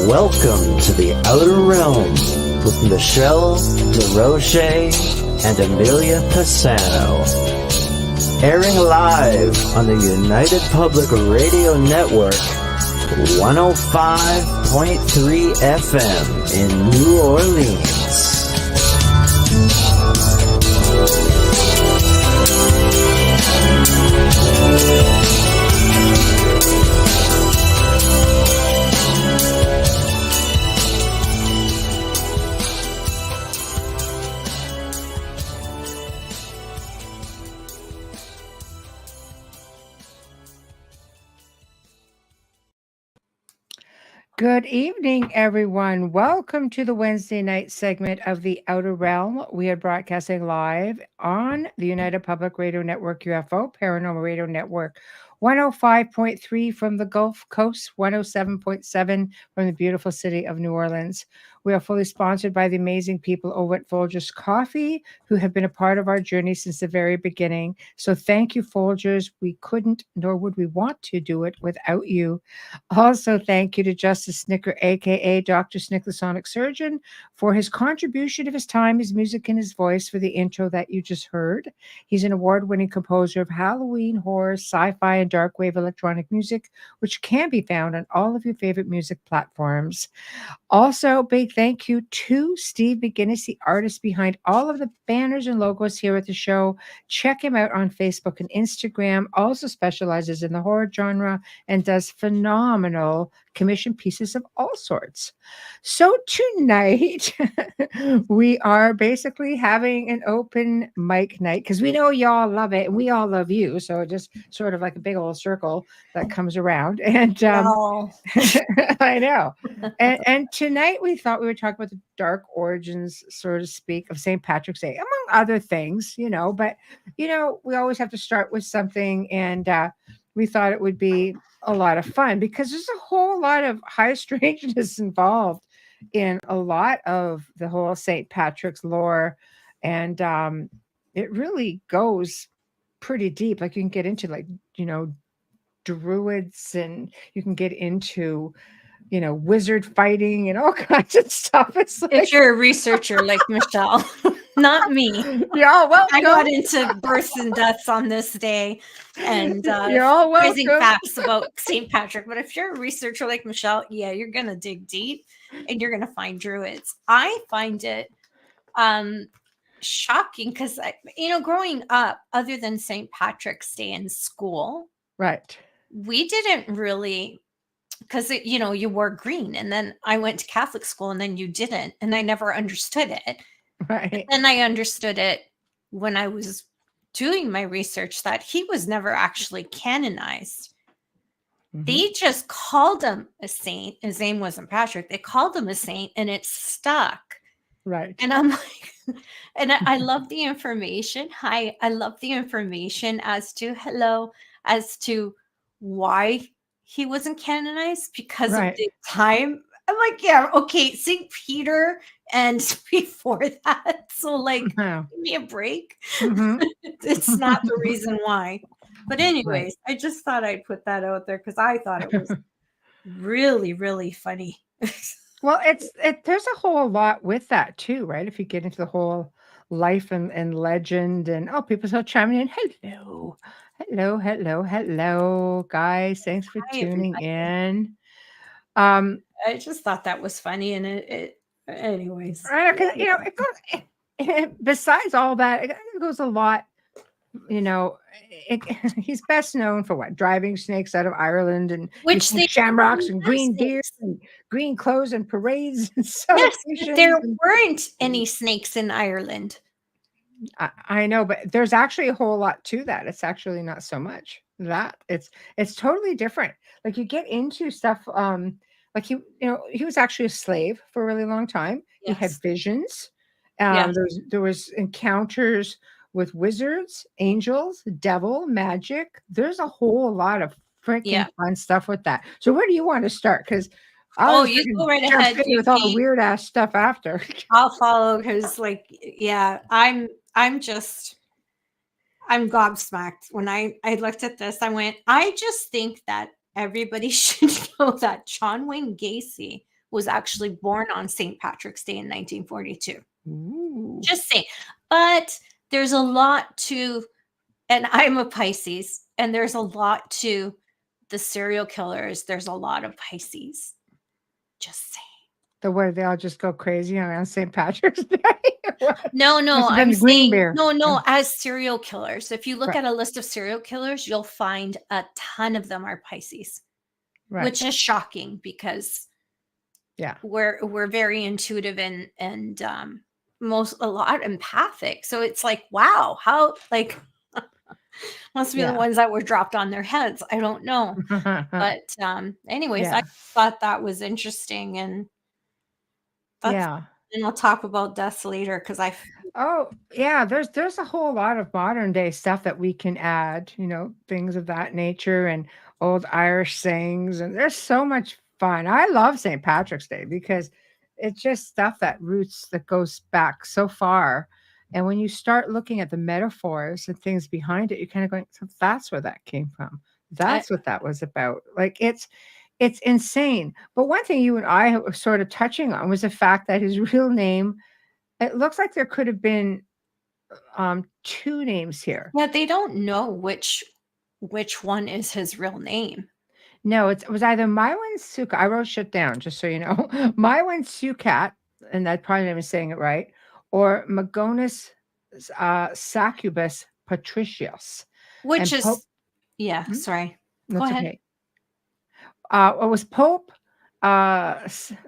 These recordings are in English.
Welcome to the Outer Realm with Michelle, Desrochers, and Amelia Pisano. Airing live on the United Public Radio Network, 105.3 FM in New Orleans. Good evening, everyone. Welcome to the Wednesday night segment of the Outer Realm. We are broadcasting live on the United Public Radio Network UFO Paranormal Radio Network, 105.3 from the Gulf Coast, 107.7 from the beautiful city of New Orleans. We are fully sponsored by the amazing people over at Folgers Coffee, who have been a part of our journey since the very beginning. So thank you, Folgers. We couldn't, nor would we want to do it without you. Also, thank you to Justice Snicker, a.k.a. Dr. Snick, the Sonic Surgeon, for his contribution of his time, his music, and his voice for the intro that you just heard. He's an award-winning composer of Halloween, horror, sci-fi, and dark wave electronic music, which can be found on all of your favorite music platforms. Also, big thank you to Steve McGinnis, the artist behind all of the banners and logos here at the show. Check him out on Facebook and Instagram. Also specializes in the horror genre and does phenomenal commission pieces of all sorts. So tonight, we are basically having an open mic night because we know y'all love it and we all love you. So just sort of like a big old circle that comes around. And I know. And tonight we thought we would talk about the dark origins, so to speak, of St. Patrick's Day, among other things, but, we always have to start with something. And we thought it would be a lot of fun because there's a whole lot of high strangeness involved in a lot of the whole St. Patrick's lore. And it really goes pretty deep. Like you can get into druids, and you can get into wizard fighting and all kinds of stuff. It's like, if you're a researcher like Michelle, not me. Yeah, well, I got into births and deaths on this day and crazy facts about St. Patrick. But if you're a researcher like Michelle, yeah, you're gonna dig deep and you're gonna find druids. I find it shocking because growing up, other than St. Patrick's Day in school, right, we didn't really. Because, you wore green, and then I went to Catholic school, and then you didn't, and I never understood it. Right. And I understood it when I was doing my research that he was never actually canonized. Mm-hmm. They just called him a saint. His name wasn't Patrick. They called him a saint, and it stuck. Right. And I'm like, and I love the information. I love the information as to why he wasn't canonized because of the time. I'm like, yeah, okay, St. Peter and before that. So give me a break. Mm-hmm. It's not the reason why. But anyways, I just thought I'd put that out there because I thought it was really, really funny. Well, there's a whole lot with that too, right? If you get into the whole life and legend and people still chiming in. Hello, guys. Thanks for tuning in. I just thought that was funny, and it anyways. It goes, besides all that, it goes a lot. He's best known for what? Driving snakes out of Ireland and shamrocks and green deer and green clothes and parades and celebrations. Yes, there weren't any snakes in Ireland. I know, but there's actually a whole lot to that. It's actually not so much that it's totally different. Like you get into stuff, like he was actually a slave for a really long time. Yes. He had visions. There was encounters with wizards, angels, devil, magic. There's a whole lot of freaking fun stuff with that. So where do you want to start? Because you go right ahead with all the weird ass stuff after. I'll follow because I'm gobsmacked. When I looked at this, I went, I just think that everybody should know that John Wayne Gacy was actually born on St. Patrick's Day in 1942. Ooh. Just saying. But there's a lot to, and I'm a Pisces, and there's a lot to the serial killers. There's a lot of Pisces. Just saying. The way they all just go crazy on St. Patrick's Day. No, I'm green saying bear. no, as serial killers. If you look at a list of serial killers, you'll find a ton of them are Pisces. Right. Which is shocking because we're very intuitive and a lot empathic. So it's like, wow, how like must be the ones that were dropped on their heads. I don't know. But anyways, I thought that was interesting, and and I'll talk about deaths later because there's a whole lot of modern day stuff that we can add, things of that nature and old Irish sayings, and there's so much fun. I love St. Patrick's Day because it's just stuff that goes back so far. And when you start looking at the metaphors and things behind it, you're kind of going, so that's where that came from. That's what that was about. Like it's insane. But one thing you and I were sort of touching on was the fact that his real name, it looks like there could have been two names here. Yeah, they don't know which one is his real name. No, it was either Maiwan Sukat. I wrote shit down just so you know. Maiwan Sukat, and I probably not even saying it right, or Magonis Succubus Patricius. Which and is, sorry. Go ahead. Okay. It was Pope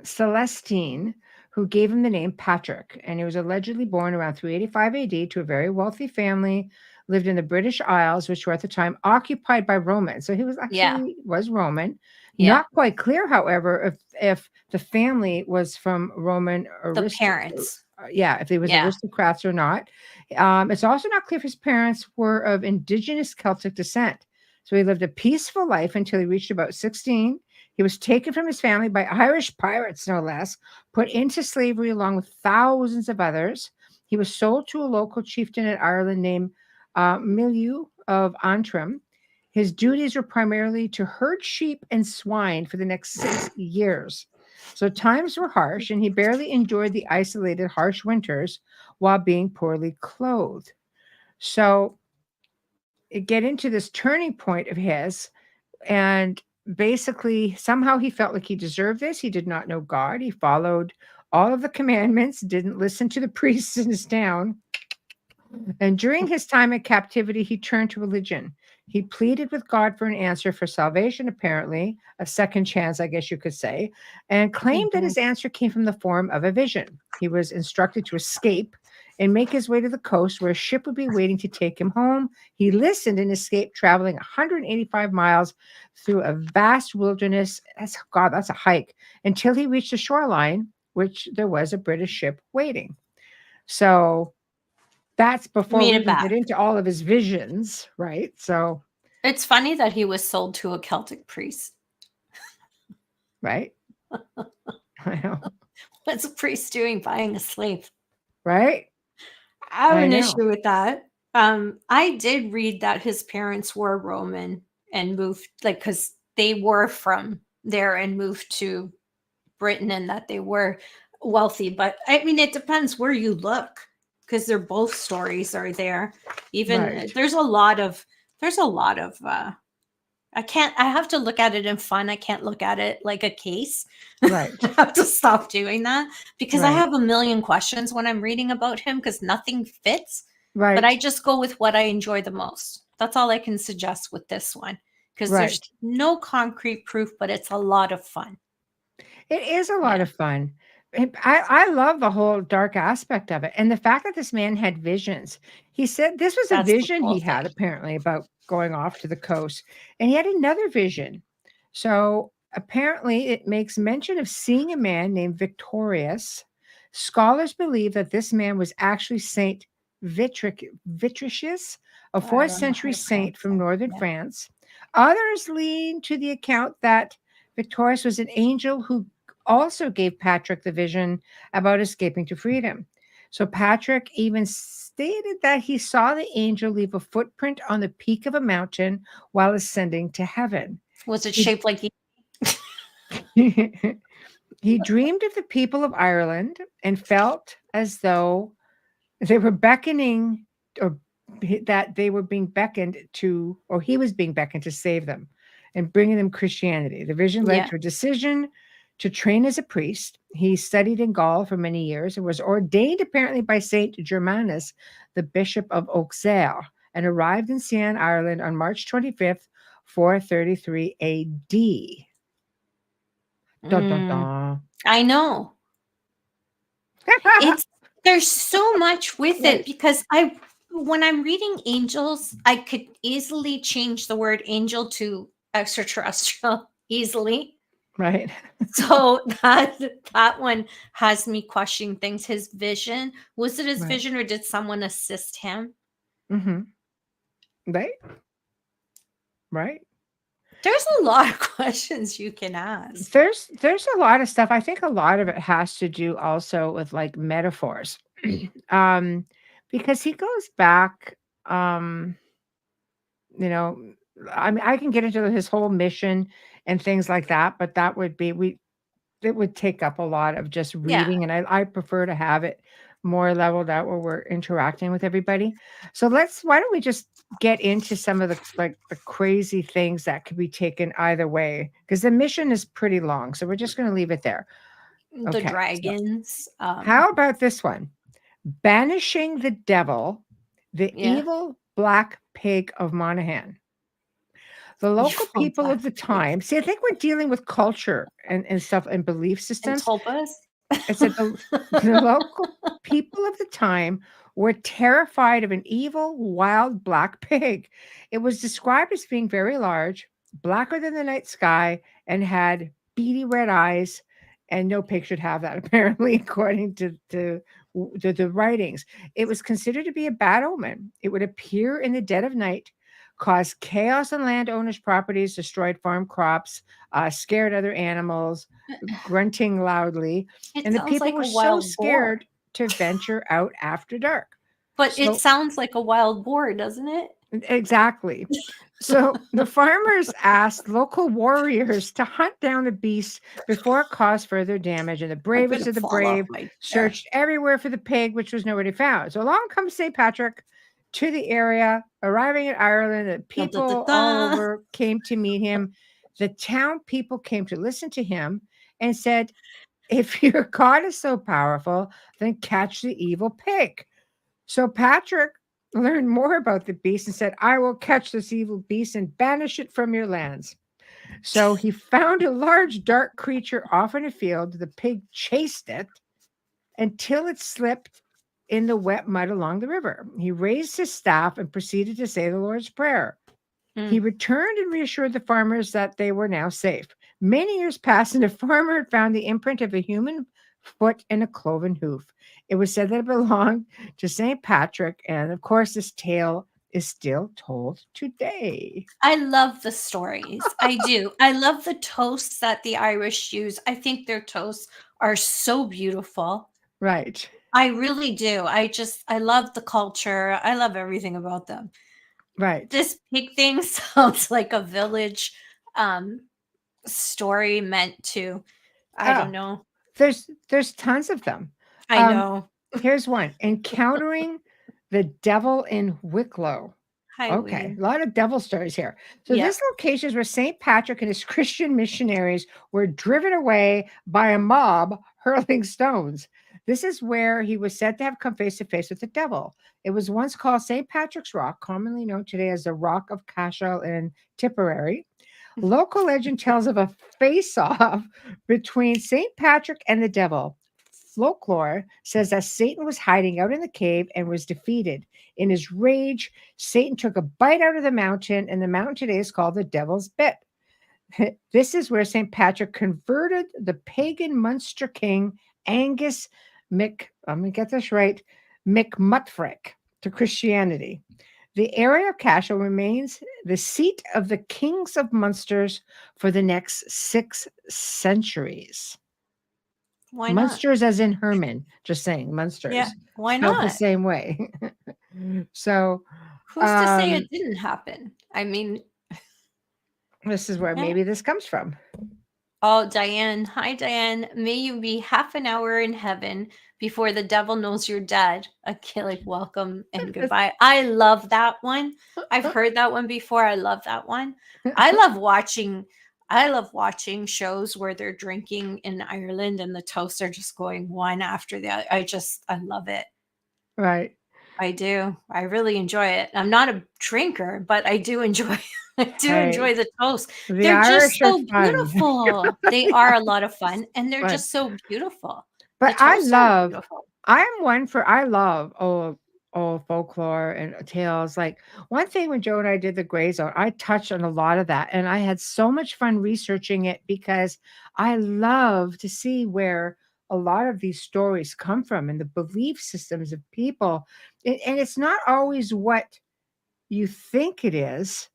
Celestine who gave him the name Patrick, and he was allegedly born around 385 AD to a very wealthy family, lived in the British Isles, which were at the time occupied by Romans. So he was actually was Roman. Yeah. Not quite clear, however, if the family was from Roman the parents. If they was aristocrats or not. It's also not clear if his parents were of indigenous Celtic descent. So he lived a peaceful life until he reached about 16. He was taken from his family by Irish pirates, no less, put into slavery along with thousands of others. He was sold to a local chieftain in Ireland named Milieu of Antrim. His duties were primarily to herd sheep and swine for the next 6 years. So times were harsh, and he barely endured the isolated, harsh winters while being poorly clothed. So get into this turning point of his, and basically somehow he felt like he deserved this. He did not know God. He followed all of the commandments, didn't listen to the priests in his town. And during his time in captivity, he turned to religion. He pleaded with God for an answer for salvation, apparently, a second chance, I guess you could say, and claimed that his answer came from the form of a vision. He was instructed to escape and make his way to the coast where a ship would be waiting to take him home. He listened and escaped, traveling 185 miles through a vast wilderness. That's a hike, until he reached the shoreline, which there was a British ship waiting. So that's before we get into all of his visions, right? So it's funny that he was sold to a Celtic priest. Right? I know. What's a priest doing buying a slave? Right? I have an issue with that. I did read that his parents were Roman and moved, because they were from there and moved to Britain, and that they were wealthy. But I mean, it depends where you look, because they're both stories are there. Even there's a lot of I have to look at it in fun. I can't look at it like a case. Right. I have to stop doing that because I have a million questions when I'm reading about him because nothing fits. Right. But I just go with what I enjoy the most. That's all I can suggest with this one, because there's no concrete proof, but it's a lot of fun. It is a lot of fun. I love the whole dark aspect of it. And the fact that this man had visions. He said this was a vision he had apparently about going off to the coast. And he had another vision. So apparently it makes mention of seeing a man named Victorius. Scholars believe that this man was actually Saint Vitricius, a 4th century saint from northern France. Others lean to the account that Victorius was an angel who also gave Patrick the vision about escaping to freedom. So Patrick even stated that he saw the angel leave a footprint on the peak of a mountain while ascending to heaven. Was it shaped like He dreamed of the people of Ireland and felt as though they were beckoning, or that they were being beckoned to, or he was being beckoned to save them and bringing them Christianity. The vision led to a decision to train as a priest. He studied in Gaul for many years and was ordained apparently by Saint Germanus, the Bishop of Auxerre, and arrived in Sian, Ireland on March 25th, 433 AD. Dun, dun, dun. I know. There's so much with it, because when I'm reading angels, I could easily change the word angel to extraterrestrial easily. Right. So that one has me questioning things. His vision, was it his vision, or did someone assist him? Mm-hmm. Right. There's a lot of questions you can ask. There's a lot of stuff. I think a lot of it has to do also with like metaphors. Because he goes back, you know, I mean, I can get into his whole mission and things like that, but that would be it would take up a lot of just reading, and I prefer to have it more leveled out where we're interacting with everybody. So why don't we just get into some of the crazy things that could be taken either way, because the mission is pretty long. So we're just going to leave it there. The dragons. How about this one? Banishing the devil, the evil black pig of Monaghan. The local people of the time, see, I think we're dealing with culture and stuff and belief systems. I said the local people of the time were terrified of an evil, wild black pig. It was described as being very large, blacker than the night sky, and had beady red eyes. And no pig should have that, apparently, according to the writings. It was considered to be a bad omen. It would appear in the dead of night, caused chaos on landowners' properties, destroyed farm crops, scared other animals, grunting loudly. And the people were so scared to venture out after dark. But it sounds like a wild boar, doesn't it? Exactly. So the farmers asked local warriors to hunt down the beast before it caused further damage, and the bravest of the brave searched everywhere for the pig, which was nowhere to be found. So along comes St. Patrick to the area, arriving in Ireland, and people all over came to meet him. The town people came to listen to him and said, "If your God is so powerful, then catch the evil pig." So Patrick learned more about the beast and said, "I will catch this evil beast and banish it from your lands." So he found a large dark creature off in a field. The pig chased it until it slipped in the wet mud along the river. He raised his staff and proceeded to say the Lord's Prayer. He returned and reassured the farmers that they were now safe. Many years passed, and a farmer had found the imprint of a human foot and a cloven hoof. It was said that it belonged to St. Patrick, and of course, this tale is still told today. I love the stories. I do. I love the toasts that the Irish use. I think their toasts are so beautiful. Right. I really do. I love the culture. I love everything about them. Right. This pig thing sounds like a village story meant to, I don't know. There's tons of them. I know. Here's one. Encountering the devil in Wicklow. Okay, a lot of devil stories here. So this location is where St. Patrick and his Christian missionaries were driven away by a mob hurling stones. This is where he was said to have come face to face with the devil. It was once called St. Patrick's Rock, commonly known today as the Rock of Cashel in Tipperary. Local legend tells of a face-off between St. Patrick and the devil. Folklore says that Satan was hiding out in the cave and was defeated. In his rage, Satan took a bite out of the mountain, and the mountain today is called the Devil's Bit. This is where St. Patrick converted the pagan Munster king Angus McMutfrick to Christianity. The area of Cashel remains the seat of the kings of Munsters for the next 6 centuries. Why not? Munsters as in Herman, just saying, Munsters. Yeah, why not? The same way. So who's to say it didn't happen? I mean, this is where maybe this comes from. Oh, Diane. Hi, Diane. May you be half an hour in heaven before the devil knows you're dead. A Gaelic welcome and goodbye. I love that one. I've heard that one before. I love that one. I love watching. I love watching shows where they're drinking in Ireland and the toasts are just going one after the other. I love it. Right. I do. I really enjoy it. I'm not a drinker, but I do enjoy Hey, the toast. the They're just Irish are so fun. beautiful. They are a lot of fun and they're Fun. just so beautiful. The But toasts are beautiful. I love old folklore and tales. Like one thing when Joe and I did the Gray Zone, I touched on a lot of that, and I had so much fun researching it because I love to see where a lot of these stories come from and the belief systems of people. And it's not always what you think it is.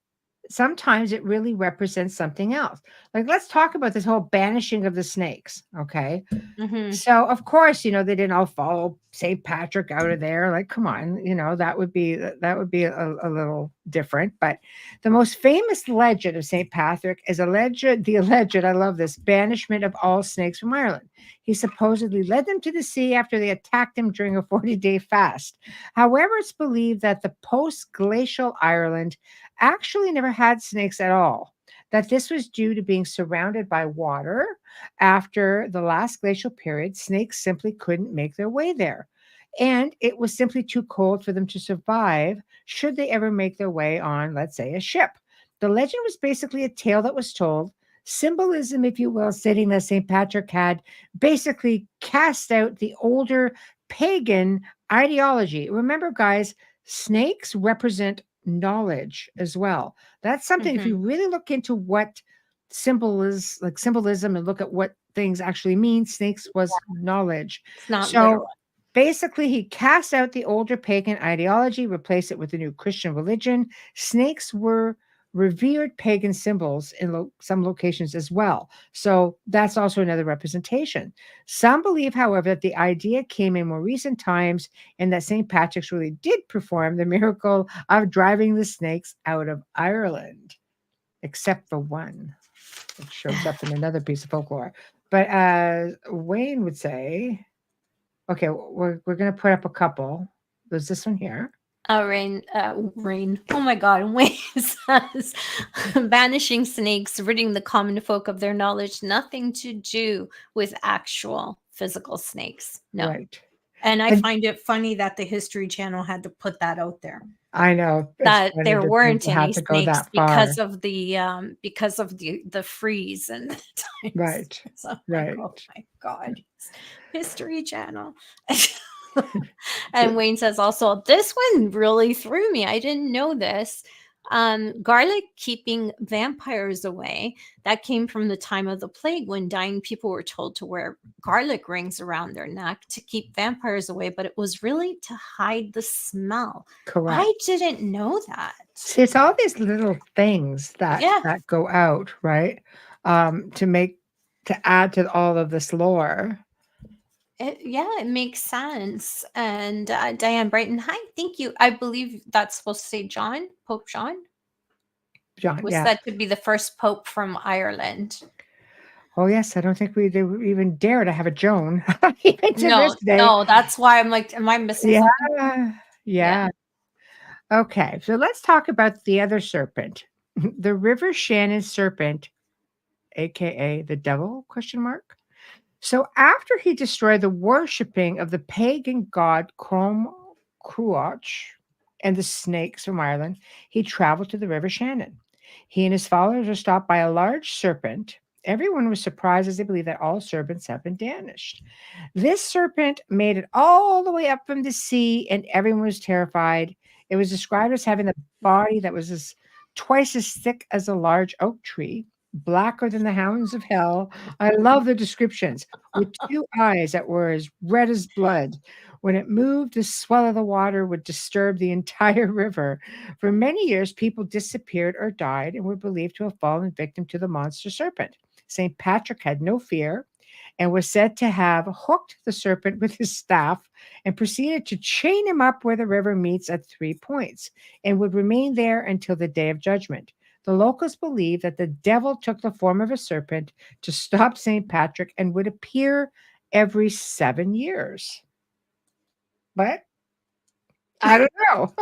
Sometimes it really represents something else. Like let's talk about this whole banishing of the snakes. Okay. Mm-hmm. So, of course, they didn't all follow St. Patrick out of there. Like, come on, that would be a little different. But the most famous legend of St. Patrick is the alleged, I love this, banishment of all snakes from Ireland. He supposedly led them to the sea after they attacked him during a 40-day fast. However, it's believed that the post-glacial Ireland actually never had snakes at all. That this was due to being surrounded by water after the last glacial period, snakes simply couldn't make their way there. And it was simply too cold for them to survive should they ever make their way on, let's say, a ship. The legend was basically a tale that was told, symbolism, if you will, stating that St. Patrick had basically cast out the older pagan ideology. Remember, guys, snakes represent knowledge as well. That's something, if Mm-hmm. you really look into what symbolism and look at what things actually mean, snakes was knowledge. It's not So literal. basically he cast out the older pagan ideology, replaced it with the new Christian religion. Snakes were revered pagan symbols in some locations as well, so that's also another representation. Some believe, however, that the idea came in more recent times and that St. Patrick's really did perform the miracle of driving the snakes out of Ireland, except for one. It shows up in another piece of folklore. But as Wayne would say, okay, we're gonna put up a couple. There's this one here. Rain. Oh my God. Wayne says, banishing snakes, ridding the common folk of their knowledge, nothing to do with actual physical snakes. No. Right. And I And find it funny that the History Channel had to put that out there. I know it's That funny there to think weren't they had any to go snakes that far. because of the freeze and the times. Right. So I'm like, Right. oh my God, History Channel. And Wayne says also, this one really threw me. I didn't know this. Garlic keeping vampires away. That came from the time of the plague when dying people were told to wear garlic rings around their neck to keep vampires away, but it was really to hide the smell. Correct. I didn't know that. See, it's all these little things that go out, right? To add to all of this lore. It makes sense. And Diane Brighton, hi, thank you. I believe that's supposed to say John, Pope John. John, Was yeah. that to be the first pope from Ireland? Oh yes, I don't think they would even dare to have a Joan even to this day. No, that's why I'm like, am I missing something? Yeah. Okay, so let's talk about the other serpent, the River Shannon serpent, aka the devil? Question mark. So after he destroyed the worshipping of the pagan god Cruach and the snakes from Ireland, he traveled to the River Shannon. He and his followers were stopped by a large serpent. Everyone was surprised as they believed that all serpents have been banished. This serpent made it all the way up from the sea, and everyone was terrified. It was described as having a body that was twice as thick as a large oak tree, blacker than the hounds of hell. I love the descriptions, with two eyes that were as red as blood. When it moved, the swell of the water would disturb the entire river. For many years, people disappeared or died and were believed to have fallen victim to the monster serpent. St. Patrick had no fear and was said to have hooked the serpent with his staff and proceeded to chain him up where the river meets at 3 points and would remain there until the day of judgment. The locals believe that the devil took the form of a serpent to stop St. Patrick and would appear every 7 years. But I don't know.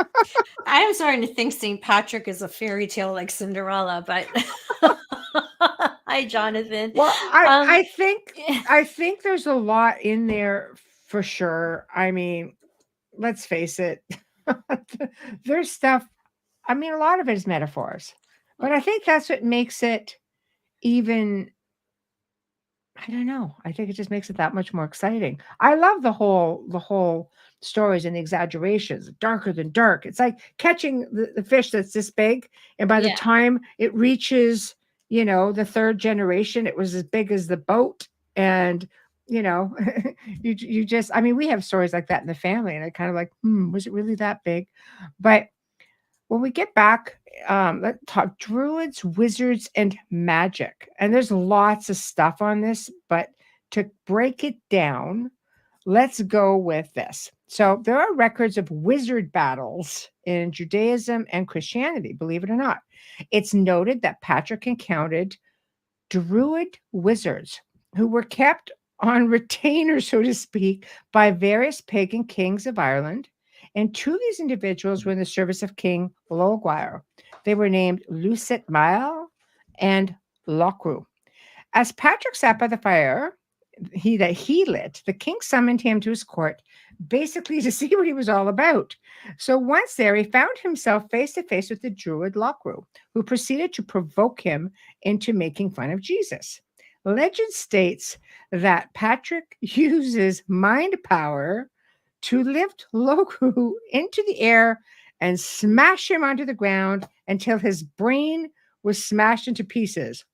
I'm starting to think St. Patrick is a fairy tale like Cinderella, but hi, Jonathan. Well, I think there's a lot in there for sure. I mean, let's face it. There's stuff. I mean, a lot of it is metaphors, but I think that's what makes it even. I don't know. I think it just makes it that much more exciting. I love the whole stories and the exaggerations, darker than dark. It's like catching the fish that's this big, and by the Yeah. time it reaches, the third generation, it was as big as the boat. And you just, I mean, we have stories like that in the family, and I kind of like, was it really that big? But when we get back, let's talk druids, wizards, and magic. And there's lots of stuff on this, but to break it down, let's go with this. So there are records of wizard battles in Judaism and Christianity, believe it or not. It's noted that Patrick encountered druid wizards who were kept on retainer, so to speak, by various pagan kings of Ireland. And two of these individuals were in the service of King Lolguire. They were named Lucet Mael and Lochru. As Patrick sat by the fire he lit, the king summoned him to his court, basically to see what he was all about. So once there, he found himself face to face with the druid Lochru, who proceeded to provoke him into making fun of Jesus. Legend states that Patrick uses mind power to lift Lochru into the air and smash him onto the ground until his brain was smashed into pieces.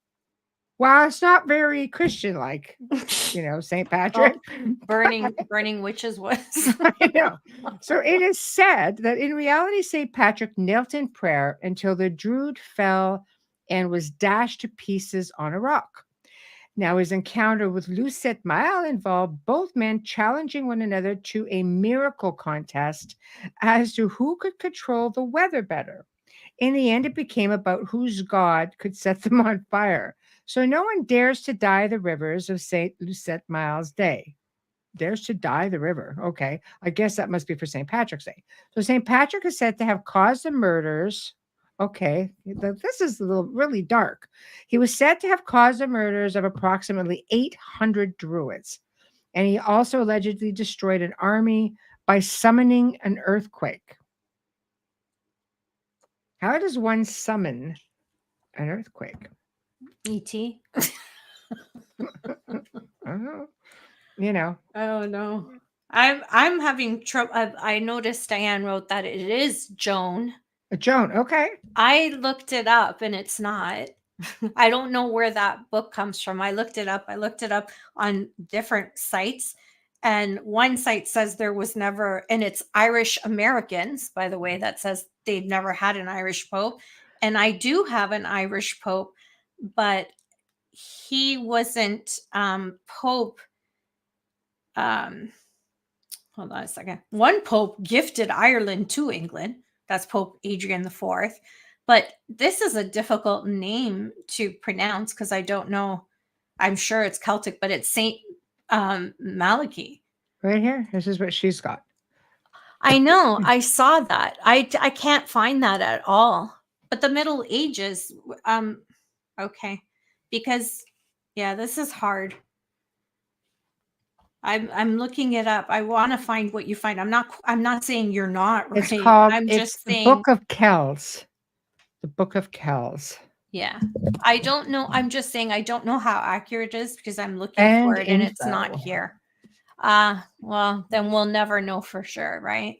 Well, it's not very Christian-like, St. Patrick. Burning witches was. I know. So it is said that in reality, St. Patrick knelt in prayer until the druid fell and was dashed to pieces on a rock. Now, his encounter with Lucet Mael involved both men challenging one another to a miracle contest as to who could control the weather better. In the end, it became about whose god could set them on fire. So no one dares to dye the rivers of St. Lucet Mael's day. Dares to dye the river. Okay. I guess that must be for St. Patrick's Day. So St. Patrick is said to have caused the murders. Okay. This is a little really dark. He was said to have caused the murders of approximately 800 druids. And he also allegedly destroyed an army by summoning an earthquake. How does one summon an earthquake? E.T. Oh no. I'm having trouble. I noticed Diane wrote that it is Joan. Joan, okay. I looked it up and it's not. I don't know where that book comes from. I looked it up on different sites. And one site says there was never, and it's Irish Americans, by the way, that says they've never had an Irish Pope. And I do have an Irish Pope, but he wasn't Pope. Hold on a second. One Pope gifted Ireland to England. That's Pope Adrian IV. But this is a difficult name to pronounce because I don't know. I'm sure it's Celtic, but it's Saint Malachy. Right here. This is what she's got. I know. I saw that. I can't find that at all. But the Middle Ages, okay. Because, yeah, this is hard. I'm looking it up. I want to find what you find. I'm not saying you're not right. It's called just saying the Book of Kells. The Book of Kells. Yeah. I don't know. I'm just saying I don't know how accurate it is because I'm looking for it and it's not here. Well, then we'll never know for sure, right?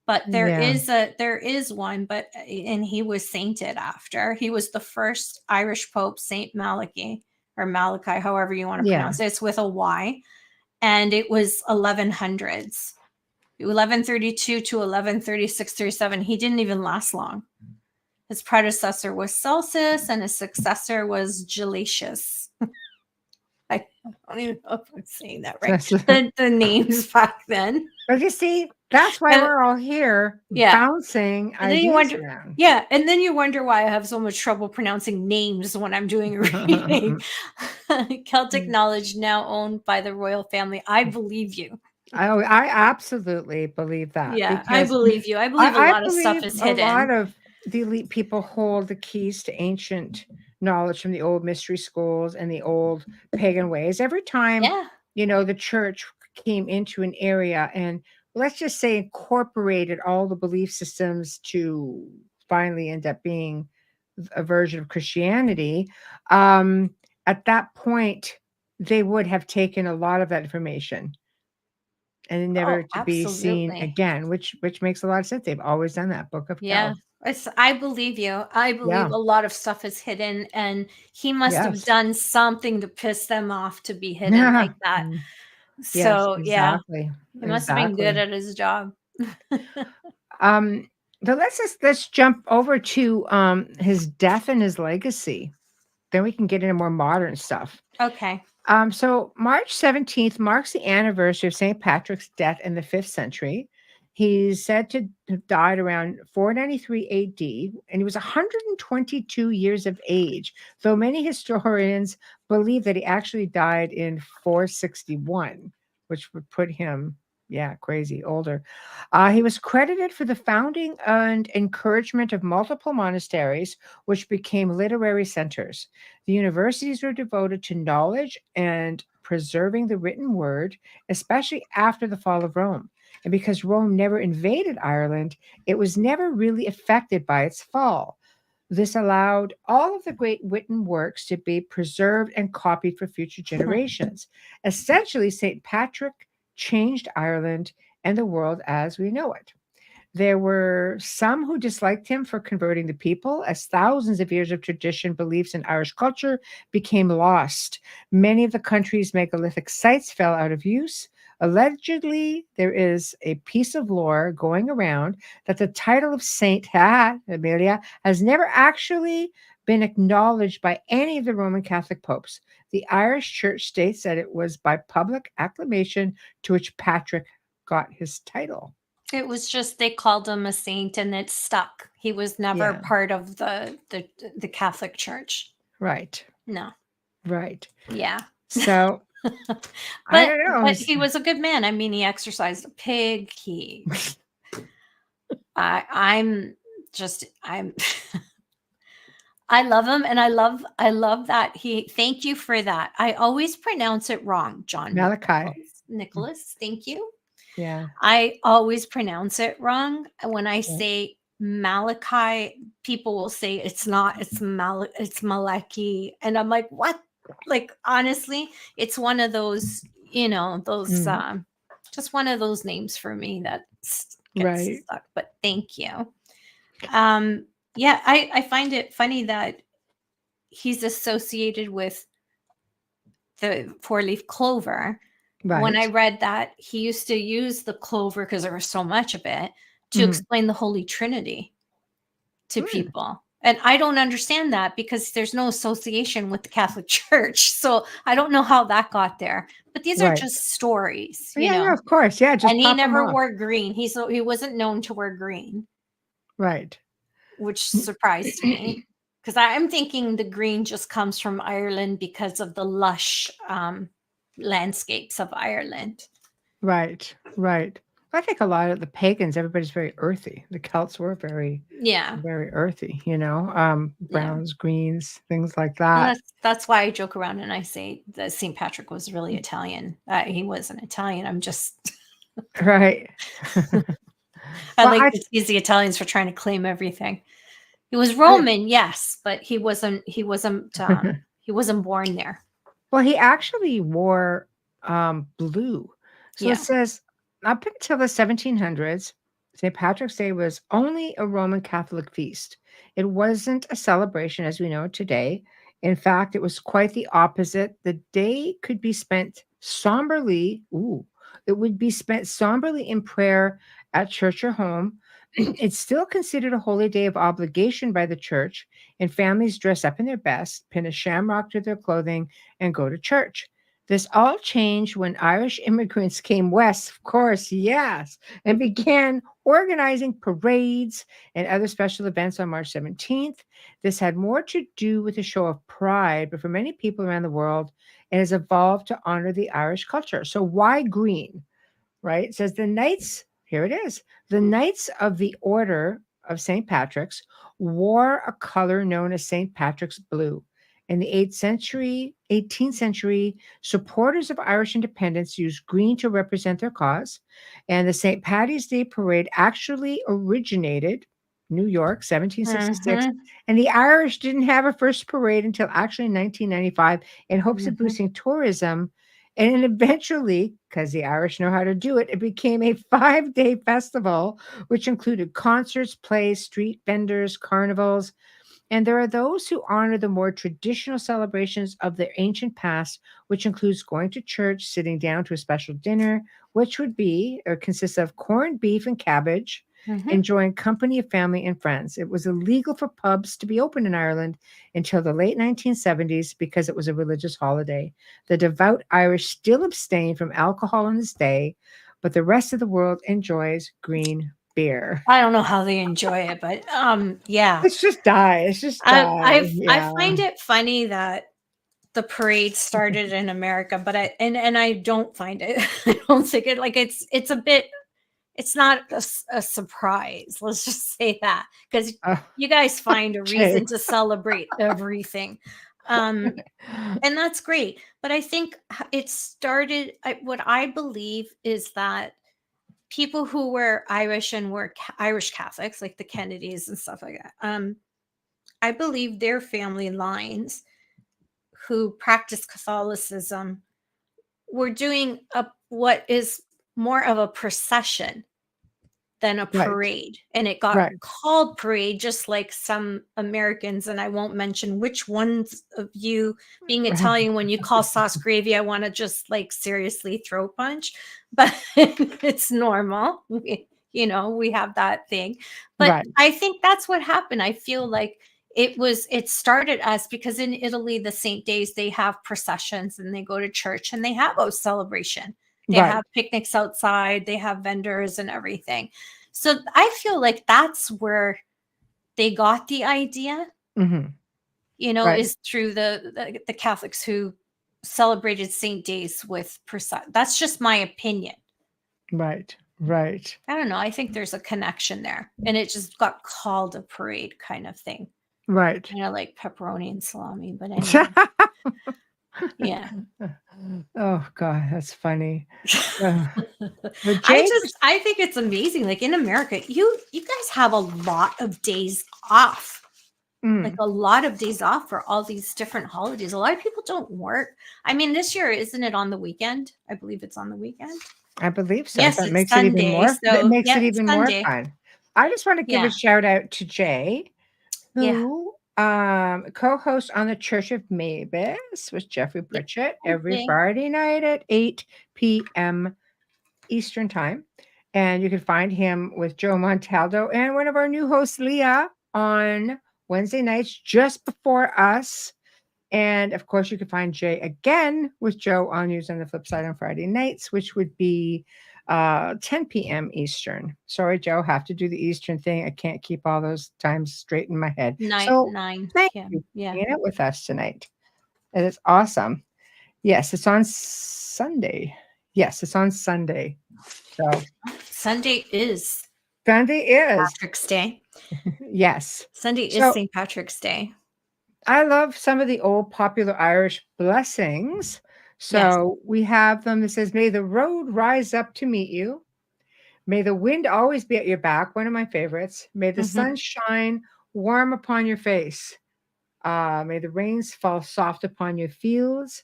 But there is one, and he was sainted after. He was the first Irish Pope, Saint Malachy, or Malachi, however you want to pronounce it. It's with a Y. And it was 1100s, 1132 to 1136-37. He didn't even last long. His predecessor was Celsus, and his successor was Gelasius. I don't even know if I'm saying that right. the names back then. But you see, That's why we're all here bouncing and then ideas around. Yeah, and then you wonder why I have so much trouble pronouncing names when I'm doing a reading. Celtic knowledge now owned by the royal family. I believe you. I absolutely believe that. Yeah, I believe you. I believe a lot of stuff is hidden. A lot of the elite people hold the keys to ancient knowledge from the old mystery schools and the old pagan ways. Every time, the church came into an area and, let's just say, incorporated all the belief systems to finally end up being a version of Christianity, at that point, they would have taken a lot of that information and never to be seen again, which makes a lot of sense. They've always done that. Book of Kells. I believe you. I believe a lot of stuff is hidden, and he must have done something to piss them off to be hidden like that. So exactly. He must have been good at his job. But let's jump over to his death and his legacy. Then we can get into more modern stuff. Okay. So March 17th marks the anniversary of St. Patrick's death in the 5th century. He's said to have died around 493 AD, and he was 122 years of age, though many historians believe that he actually died in 461, which would put him, crazy, older. He was credited for the founding and encouragement of multiple monasteries, which became literary centers. The universities were devoted to knowledge and preserving the written word, especially after the fall of Rome. And because Rome never invaded Ireland, it was never really affected by its fall. This allowed all of the great written works to be preserved and copied for future generations. Essentially, St. Patrick changed Ireland and the world as we know it. There were some who disliked him for converting the people, as thousands of years of tradition, beliefs, and Irish culture became lost. Many of the country's megalithic sites fell out of use. Allegedly, there is a piece of lore going around that the title of Saint Amelia has never actually been acknowledged by any of the Roman Catholic popes. The Irish Church states that it was by public acclamation to which Patrick got his title. It was just they called him a saint and it stuck. He was never part of the Catholic Church. Right. No. Right. Yeah. So I don't know. But he was a good man. I mean, he exercised a pig. I'm I love him, and I love that thank you for that. I always pronounce it wrong, John. Malachi. Nicholas, thank you. Yeah. I always pronounce it wrong. When I say Malachi, people will say it's not, it's Malachi. And I'm like, what? Like, honestly, it's one of those, just one of those names for me that gets stuck. But thank you. I find it funny that he's associated with the 4-leaf clover. Right. When I read that, he used to use the clover, because there was so much of it, to explain the Holy Trinity to people. And I don't understand that, because there's no association with the Catholic Church. So I don't know how that got there. But these are just stories. You know? Of course. Yeah. And he never wore green. He wasn't known to wear green. Right. Which surprised me. Because I'm thinking the green just comes from Ireland because of the lush landscapes of Ireland. Right. I think a lot of the pagans, everybody's very earthy. The Celts were very earthy, browns, greens, things like that. And that's why I joke around and I say that St. Patrick was really Italian. He wasn't Italian. I'm just right. I to tease the Italians for trying to claim everything. He was Roman, yes, but he wasn't he wasn't born there. Well, he actually wore blue. So it says up until the 1700s, St. Patrick's Day was only a Roman Catholic feast. It wasn't a celebration as we know it today. In fact, it was quite the opposite. The day could be spent somberly. It would be spent somberly in prayer at church or home. It's still considered a holy day of obligation by the church, and families dress up in their best, pin a shamrock to their clothing, and go to church. This all changed when Irish immigrants came west, of course, yes, and began organizing parades and other special events on March 17th. This had more to do with a show of pride, but for many people around the world, it has evolved to honor the Irish culture. So, why green? Right? It says the knights, here it is, the knights of the Order of St. Patrick's wore a color known as St. Patrick's blue. In the 18th century, supporters of Irish independence used green to represent their cause. And the St. Patty's Day parade actually originated New York, 1766. Mm-hmm. And the Irish didn't have a first parade until actually 1995 in hopes of boosting tourism. And eventually, because the Irish know how to do it, it became a 5-day festival, which included concerts, plays, street vendors, carnivals. And there are those who honor the more traditional celebrations of their ancient past, which includes going to church, sitting down to a special dinner, which would be or consists of corned beef and cabbage, Mm-hmm. enjoying company of family and friends. It was illegal for pubs to be open in Ireland until the late 1970s because it was a religious holiday. The devout Irish still abstain from alcohol on this day, but the rest of the world enjoys green beer. I don't know how they enjoy it, but yeah. It's just die. It's just die. I find it funny that the parade started in America, but I don't find it. I don't think it like it's a bit. It's not a surprise. Let's just say that because you guys find a reason to celebrate everything, and that's great. But I think it started. What I believe is that people who were Irish and were Irish Catholics, like the Kennedys and stuff like that, I believe their family lines who practiced Catholicism were doing what is more of a procession than a parade. And it got called parade, just like some Americans, and I won't mention which ones of you, being Italian, when you call sauce gravy, I want to just like seriously throat punch, but it's normal. We have that thing. But I think that's what happened. I feel like it started as because in Italy, the Saint Days, they have processions and they go to church and they have a celebration. They have picnics outside, they have vendors and everything. So I feel like that's where they got the idea, is through the Catholics who celebrated Saint Days with that's just my opinion. Right. I don't know. I think there's a connection there. And it just got called a parade kind of thing. Right. Like pepperoni and salami, but anyway. Yeah. Oh God, that's funny. I think it's amazing. Like in America, you guys have a lot of days off. Like a lot of days off for all these different holidays. A lot of people don't work. I mean, this year, isn't it on the weekend? I believe it's on the weekend. I believe so. Yes, that it's makes Sunday, it even more. That makes it even more Sunday. fun. I just want to give a shout out to Jay, who co-host on the Church of Mavis with Jeffrey Pritchett every Friday night at 8 p.m. Eastern Time. And you can find him with Joe Montaldo and one of our new hosts, Leah, on Wednesday nights just before us. And of course, you can find Jay again with Joe on News on the Flip Side on Friday nights, which would be 10 p.m. Eastern. Sorry, Joe, have to do the Eastern thing. I can't keep all those times straight in my head. 9 thank p.m. you for being it with us tonight. It is awesome. Yes, it's on Sunday. Yes, it's on Sunday. So Sunday is Patrick's Day. Yes. Sunday is St. Patrick's Day. I love some of the old popular Irish blessings. So we have them that says, may the road rise up to meet you. May the wind always be at your back. One of my favorites. May the sun shine warm upon your face. May the rains fall soft upon your fields.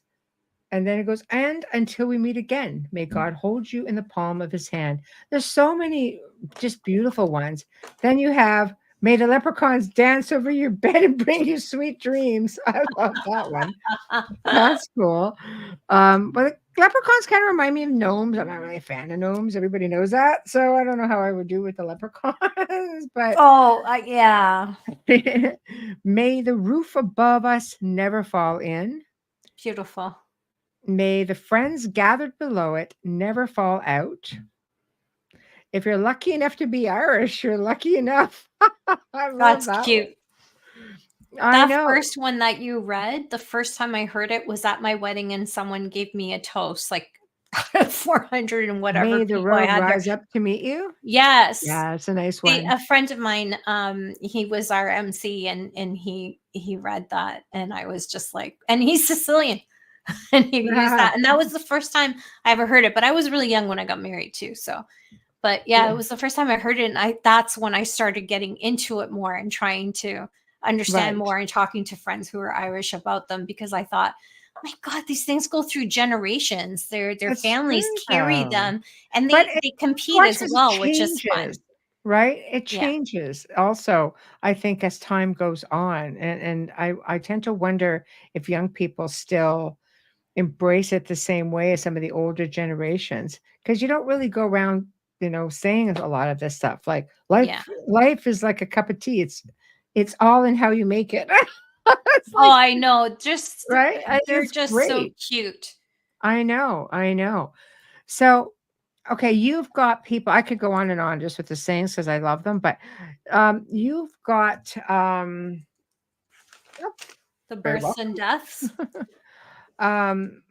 And then it goes, and until we meet again, may God hold you in the palm of his hand. There's so many just beautiful ones. Then you have, may the leprechauns dance over your bed and bring you sweet dreams. I love that one. That's cool. But leprechauns kind of remind me of gnomes. I'm not really a fan of gnomes. Everybody knows that. So I don't know how I would do with the leprechauns. But yeah. May the roof above us never fall in. Beautiful. May the friends gathered below it never fall out. If you're lucky enough to be Irish, you're lucky enough. I love That's that cute. one. I That know. first one that you read, the first time I heard it was at my wedding, and someone gave me a toast, like 400 and whatever May the people I road had there. rise up to meet you. Yes. Yeah, it's a nice one. A friend of mine, he was our MC, and he read that, and I was just like, and he's Sicilian, and he used that, and that was the first time I ever heard it. But I was really young when I got married too, so. But yeah, it was the first time I heard it, and that's when I started getting into it more and trying to understand more and talking to friends who are Irish about them, because I thought, oh my God, these things go through generations. Their families carry them, and they compete as well, which is fun. Right? It changes also, I think, as time goes on. And I tend to wonder if young people still embrace it the same way as some of the older generations, because you don't really go around, saying a lot of this stuff. Like life is like a cup of tea. It's all in how you make it. I know. Just right. They're just great. So cute. I know. So, okay, you've got people. I could go on and on just with the sayings because I love them, but you've got the births and deaths.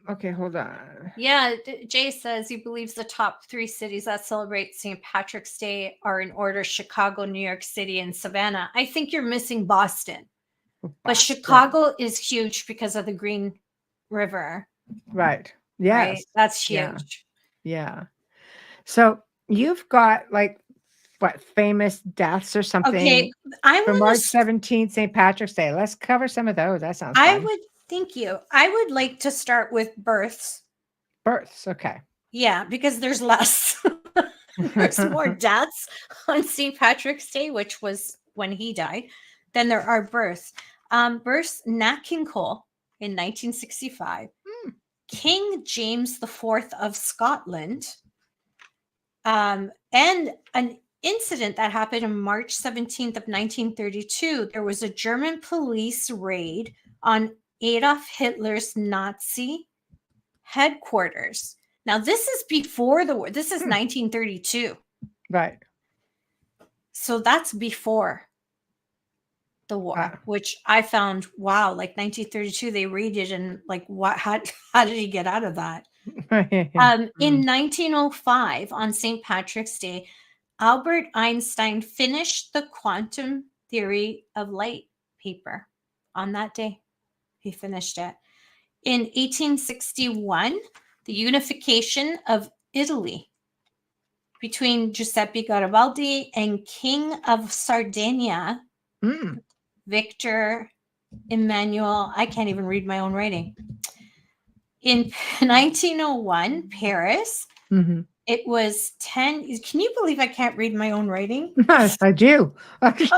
Okay, hold on. Yeah, Jay says he believes the top 3 cities that celebrate St. Patrick's Day are in order: Chicago, New York City, and Savannah. I think you're missing Boston. But Chicago is huge because of the Green River. Right. Yes. Right? That's huge. Yeah. So you've got like what, famous deaths or something? Okay, for March 17th, St. Patrick's Day. Let's cover some of those. That sounds fun. Thank you. I would like to start with births. Births, okay. Yeah, because there's less. There's more deaths on St. Patrick's Day, which was when he died, than there are births. Births: Nat King Cole in 1965. King James IV of Scotland. And an incident that happened on March 17th of 1932. There was a German police raid on Adolf Hitler's Nazi headquarters. Now, this is before the war. This is 1932. Right. So that's before the war, which I found, wow, like 1932, they raided, and like, what? How did he get out of that? In 1905, on St. Patrick's Day, Albert Einstein finished the quantum theory of light paper. On that day, he finished it. In 1861, the unification of Italy between Giuseppe Garibaldi and King of Sardinia, Victor Emmanuel. I can't even read my own writing. In 1901, Paris. It was 10. Can you believe I can't read my own writing? Yes, I do. This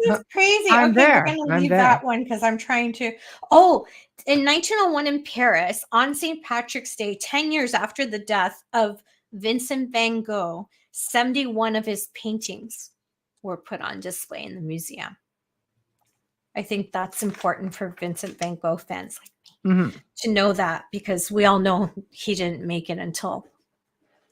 is crazy. I'm there. We're going to leave that one because I'm trying to. Oh, in 1901 in Paris, on St. Patrick's Day, 10 years after the death of Vincent van Gogh, 71 of his paintings were put on display in the museum. I think that's important for Vincent van Gogh fans like me to know that, because we all know he didn't make it until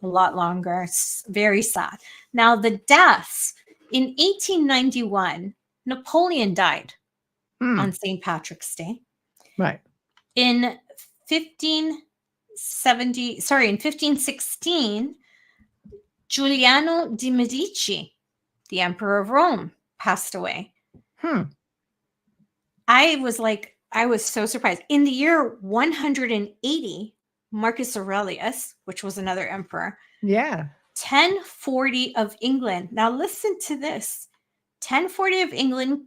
a lot longer. It's very sad. Now, the deaths. In 1891, Napoleon died on St. Patrick's Day. Right. In 1516, Giuliano de' Medici, the Emperor of Rome, passed away. I was so surprised. In the year 180, Marcus Aurelius, which was another emperor. Yeah. 1040 of England. Now listen to this. 1040 of England,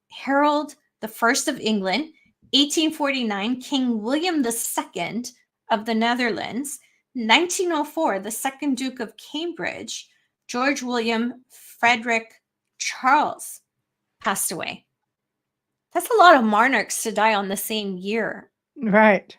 Harold the First of England. 1849, King William II of the Netherlands. 1904, the second Duke of Cambridge, George William Frederick Charles, passed away. That's a lot of monarchs to die on the same year. Right.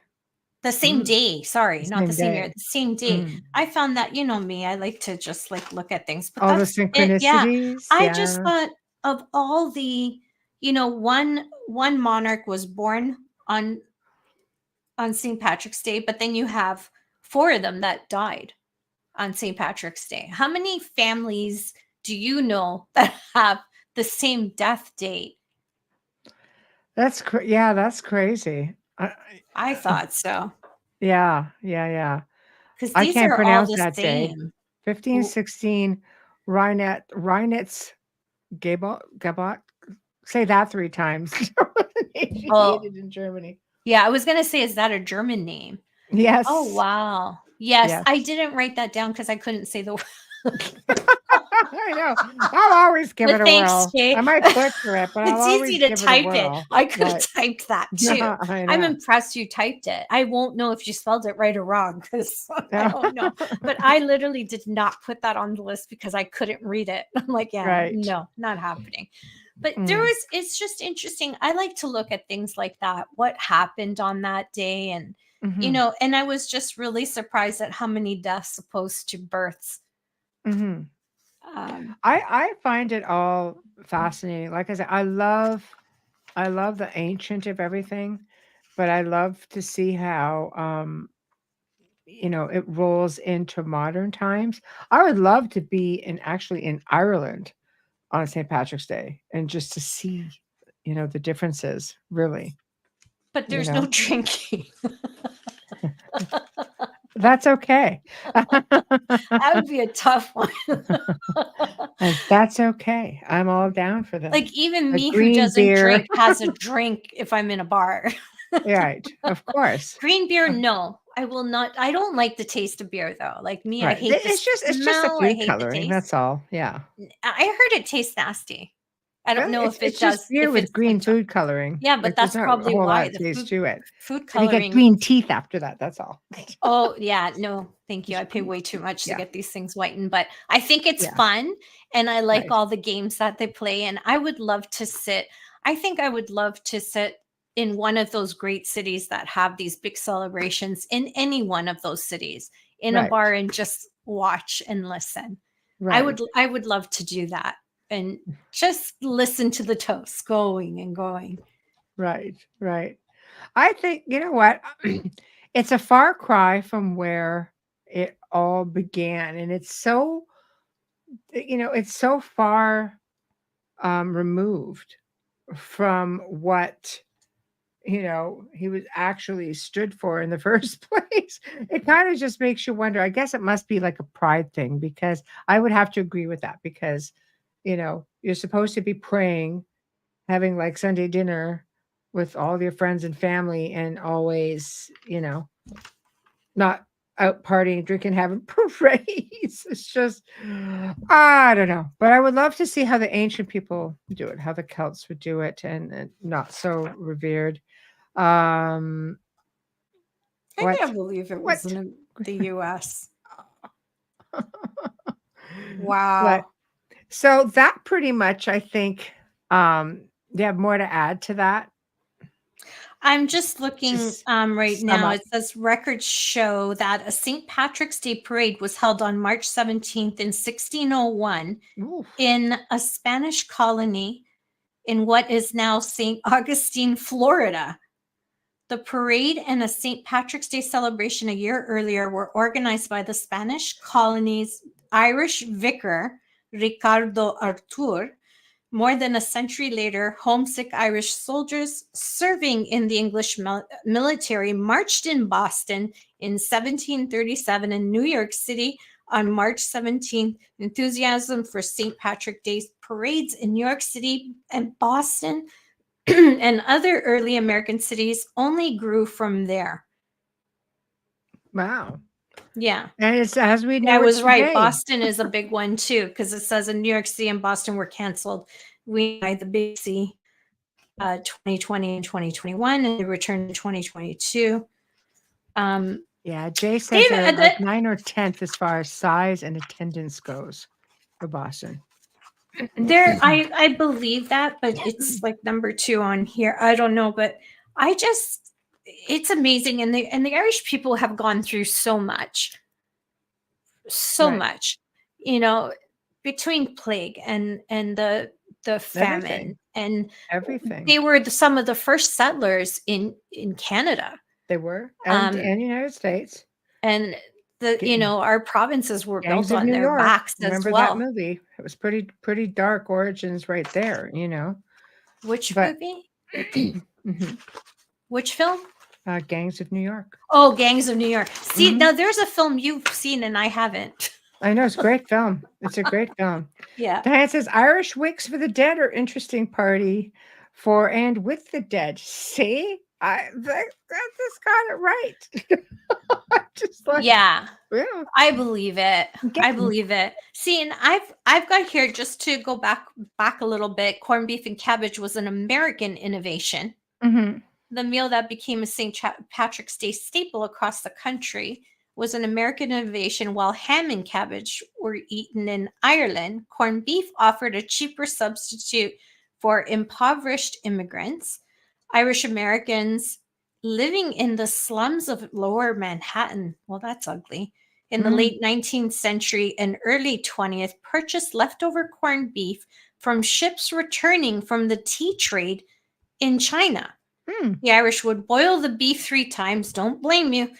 The same day. Sorry, not the same year. The same day. I found that, you know me, I like to just like look at things. But all the synchronicities. I just thought of all the you know, one monarch was born on St. Patrick's Day, but then you have 4 of them that died on St. Patrick's Day. How many families do you know that have the same death date? That's crazy. I thought so. Yeah. Because I these can't are all pronounce the that day. same. 1516 Reinitz Gabot. Say that 3 times. Initiated in Germany. Yeah, I was going to say, is that a German name? Yes. Oh, wow. Yes. I didn't write that down because I couldn't say the word. I know. I'll always give it a whirl. Jay. I might butcher it, but it's easy to type it. I could have typed that too. I'm impressed you typed it. I won't know if you spelled it right or wrong because I don't know. But I literally did not put that on the list because I couldn't read it. I'm like, no, not happening. But it's just interesting. I like to look at things like that. What happened on that day? And, you know, and I was just really surprised at how many deaths opposed to births. I find it all fascinating. Like I said, I love the ancient of everything, but I love to see how you know, it rolls into modern times. I would love to be in Ireland on St. Patrick's Day and just to see, you know, the differences, really. But there's no drinking. That's okay. That would be a tough one. And that's okay. I'm all down for that. Like even me who doesn't drink has a drink if I'm in a bar. Right. Of course. Green beer, no. I will not. I don't like the taste of beer though. Like me, I hate it's just a food coloring. That's all. Yeah. I heard it tastes nasty. I don't know if it does. Beer with green food coloring. Yeah, but that's probably why the taste to it. Food coloring. You get green teeth after that. That's all. Oh yeah, no, thank you. I pay way too much to get these things whitened, but I think it's fun, and I like all the games that they play. And I would love to sit. I think I would love to sit in one of those great cities that have these big celebrations. In any one of those cities, in a bar, and just watch and listen. I would love to do that. And just listen to the toast going and going. Right. I think, you know what? It's a far cry from where it all began. And it's so, you know, it's so far removed from what, you know, he was actually stood for in the first place. It kind of just makes you wonder. I guess it must be like a pride thing, because I would have to agree with that, because you know, you're supposed to be praying, having like Sunday dinner with all your friends and family, and always, you know, not out partying, drinking, having parades. It's just, I don't know. But I would love to see how the ancient people do it, how the Celts would do it, and not so revered. I can't believe it was in the U.S. Wow. So that pretty much, I think, you have more to add to that? I'm just looking right now. It says records show that a St. Patrick's Day parade was held on March 17th in 1601 in a Spanish colony in what is now St. Augustine, Florida. The parade and a St. Patrick's Day celebration a year earlier were organized by the Spanish colony's Irish vicar, Ricardo Artur. More than a century later, homesick Irish soldiers serving in the English military marched in Boston in 1737 and New York City on March 17th. Enthusiasm for St. Patrick's Day parades in New York City and Boston and other early American cities only grew from there. Wow. Yeah. And it's as we know. I was right. Boston is a big one too, because it says in New York City and Boston were canceled. We had the big C 2020 and 2021, and they returned in 2022. Yeah, Jay says they're like 9 or 10th as far as size and attendance goes for Boston. There, I believe that, but it's like number 2 on here. I don't know, but it's amazing, and the Irish people have gone through so much, much, you know, between plague and the the famine, and everything. They were some of the first settlers in Canada. They were, and the United States. And our provinces were built on their backs as well. Remember that movie? It was pretty dark origins right there, Which movie? Which film? Gangs of New York. Oh, Gangs of New York. See, now there's a film you've seen and I haven't. I know, it's a great film. It's a great film. Yeah. Diane says Irish wicks for the dead are interesting party for and with the dead. See? I just got it right. Just like, yeah, I believe it. I believe it. See, and I've got here, just to go back a little bit. Corned beef and cabbage was an American innovation. Mm-hmm. The meal that became a St. Patrick's Day staple across the country was an American innovation, while ham and cabbage were eaten in Ireland. Corned beef offered a cheaper substitute for impoverished immigrants. Irish Americans living in the slums of Lower Manhattan, well, that's ugly, in the late 19th century and early 20th, purchased leftover corned beef from ships returning from the tea trade in China. The Irish would boil the beef 3 times, don't blame you,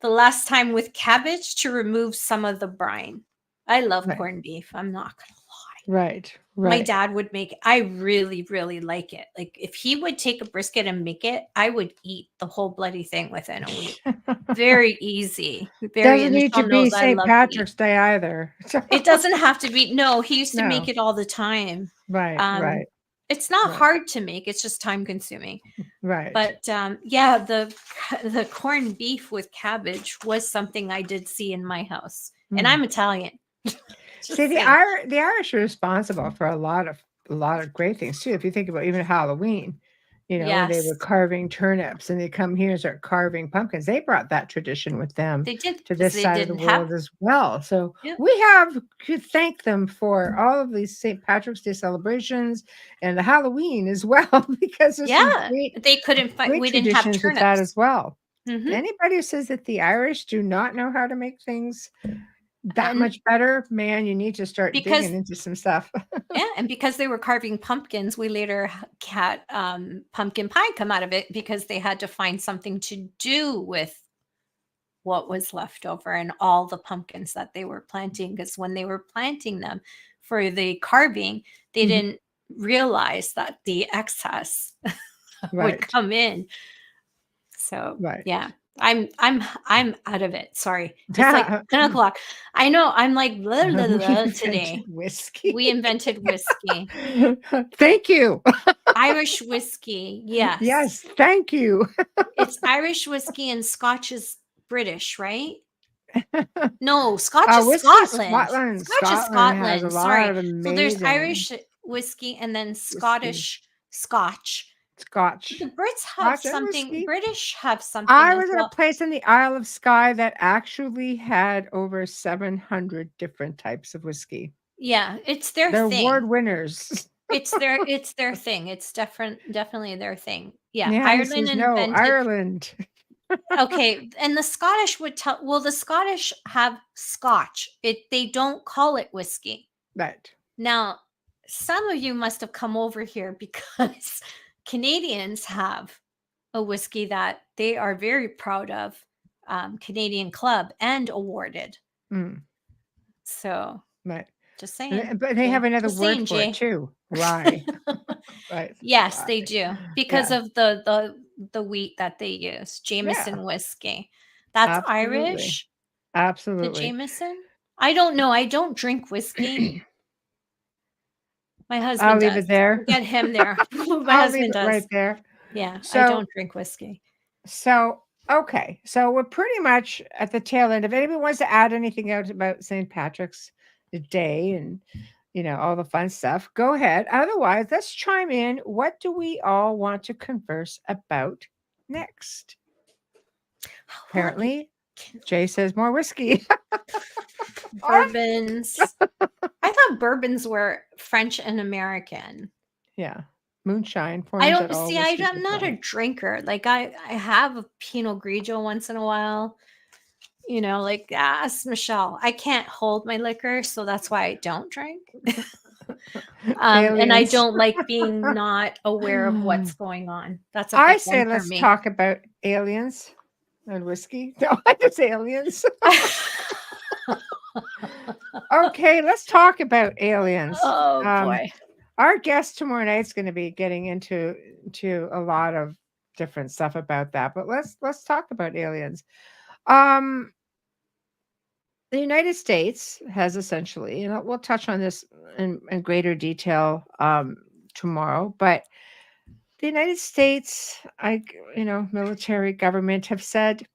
the last time with cabbage to remove some of the brine. I love corned beef, I'm not going to lie. Right. My dad would make it. I really, really like it. Like, if he would take a brisket and make it, I would eat the whole bloody thing within a week. Very easy. Doesn't need to be St. Patrick's Day either. It doesn't have to be. No, he used to make it all the time. Right. It's not hard to make. It's just time consuming. Right. But the corned beef with cabbage was something I did see in my house. And I'm Italian. See, the Irish are responsible for a lot of great things too. If you think about even Halloween, when they were carving turnips and they come here and start carving pumpkins, they brought that tradition with them to this side of the world as well. So we have to thank them for all of these St. Patrick's Day celebrations and the Halloween as well, because they couldn't find. We didn't have turnips with that as well. Anybody who says that the Irish do not know how to make things that much better, man, you need to start digging into some stuff. And because they were carving pumpkins, we later had pumpkin pie come out of it, because they had to find something to do with what was left over and all the pumpkins that they were planting. Because when they were planting them for the carving, they didn't realize that the excess would come in. So I'm out of it. Sorry. It's like 10 o'clock. I know. I'm like blah, blah, blah, today. Whiskey. We invented whiskey. Thank you. Irish whiskey. Yes. Yes. Thank you. It's Irish whiskey and Scotch is British, right? No, Scotch is Scotland. Scotch is Scotland. Sorry. So there's Irish whiskey and then Scottish Scotch. The Brits have something. British have something. I was at a place in the Isle of Skye that actually had over 700 different types of whiskey. Yeah, it's their thing. They're award winners. It's their thing. It's definitely their thing. Yeah, Ireland invented. Ireland. Okay, and the Scottish would tell. Well, the Scottish have Scotch. They don't call it whiskey. Right. Now, some of you must have come over here because Canadians have a whiskey that they are very proud of, Canadian Club, and awarded. So, just saying. But they have another word for it too. Rye. Right. Yes, they do, because of the wheat that they use. Jameson whiskey. That's Irish. Absolutely. The Jameson. I don't know. I don't drink whiskey. My husband I'll leave it there. Get him there. My husband does. Right there. Yeah, so, I don't drink whiskey. So, okay. So we're pretty much at the tail end. If anybody wants to add anything out about St. Patrick's Day and, all the fun stuff, go ahead. Otherwise, let's chime in. What do we all want to converse about next? Apparently, Jay says more whiskey. Bourbons. I thought bourbons were French and American. Yeah. Moonshine. I don't see. I'm not a drinker. Like I have a Pinot Grigio once in a while. Like ask Michelle. I can't hold my liquor, so that's why I don't drink. And I Aliens. don't like being not aware of what's going on. That's a I big say one for let's me. talk about aliens and whiskey. No, I just aliens. Okay, let's talk about aliens. Oh boy. Our guest tomorrow night is going to be getting into a lot of different stuff about that, but let's talk about aliens. The United States has essentially, we'll touch on this in greater detail tomorrow, but the United States, military government have said,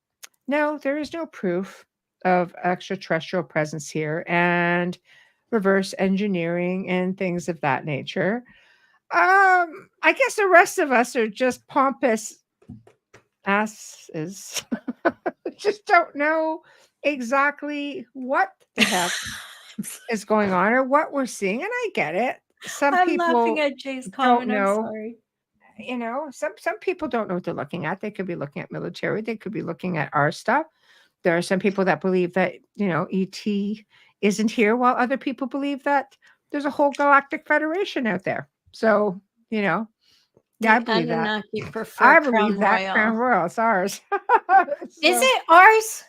no, there is no proof of extraterrestrial presence here and reverse engineering and things of that nature. I guess the rest of us are just pompous asses. Just don't know exactly what the heck is going on or what we're seeing. And I get it. Some I'm people laughing at Jay's don't comment. I'm know. sorry. Some people don't know what they're looking at. They could be looking at military. They could be looking at our stuff. There are some people that believe that, ET isn't here, while other people believe that there's a whole galactic federation out there. So, yeah, I believe that. I believe that Crown Royal is ours. Is it ours?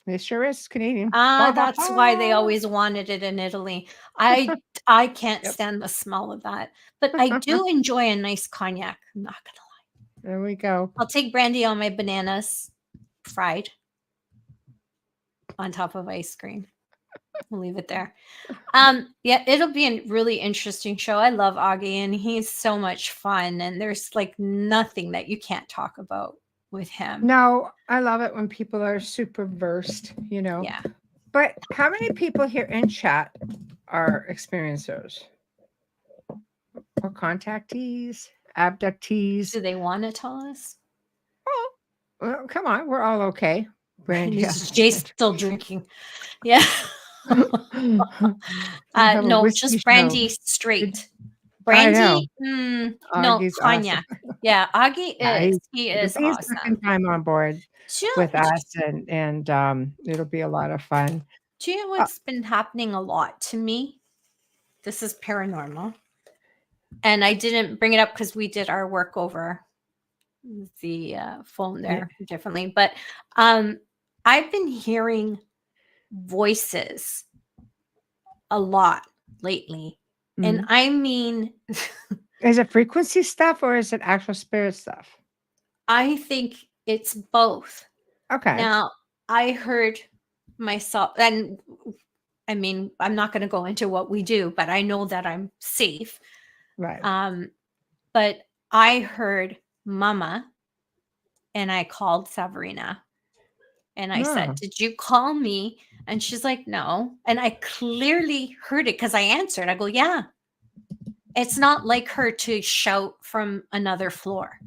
It sure is Canadian. That's why they always wanted it in Italy. I can't stand the smell of that, but I do enjoy a nice cognac. I'm not gonna lie. There we go. I'll take brandy on my bananas, fried on top of ice cream. We'll leave it there. Yeah, it'll be a really interesting show. I love Augie, and he's so much fun. And there's like nothing that you can't talk about with him. No, I love it when people are super versed, Yeah. But how many people here in chat are experiencers or contactees, abductees? Do they want to tell us? Oh, well, come on, we're all okay. Brandy, Jay's still drinking. Yeah. No, just brandy straight. Brandy, no, cognac. Awesome. Yeah, Augie is. He is awesome. He's time on board with us, and it'll be a lot of fun. Do you know what's been happening a lot to me? This is paranormal, and I didn't bring it up because we did our work over the phone there differently. But I've been hearing voices a lot lately. And I mean, is it frequency stuff or is it actual spirit stuff? I think it's both. Okay. Now, I heard myself, and I mean, I'm not going to go into what we do, but I know that I'm safe. Right. But I heard Mama, and I called Sabrina, and I said, "Did you call me?" And she's like, "No." And I clearly heard it because I answered. I go, "Yeah." It's not like her to shout from another floor.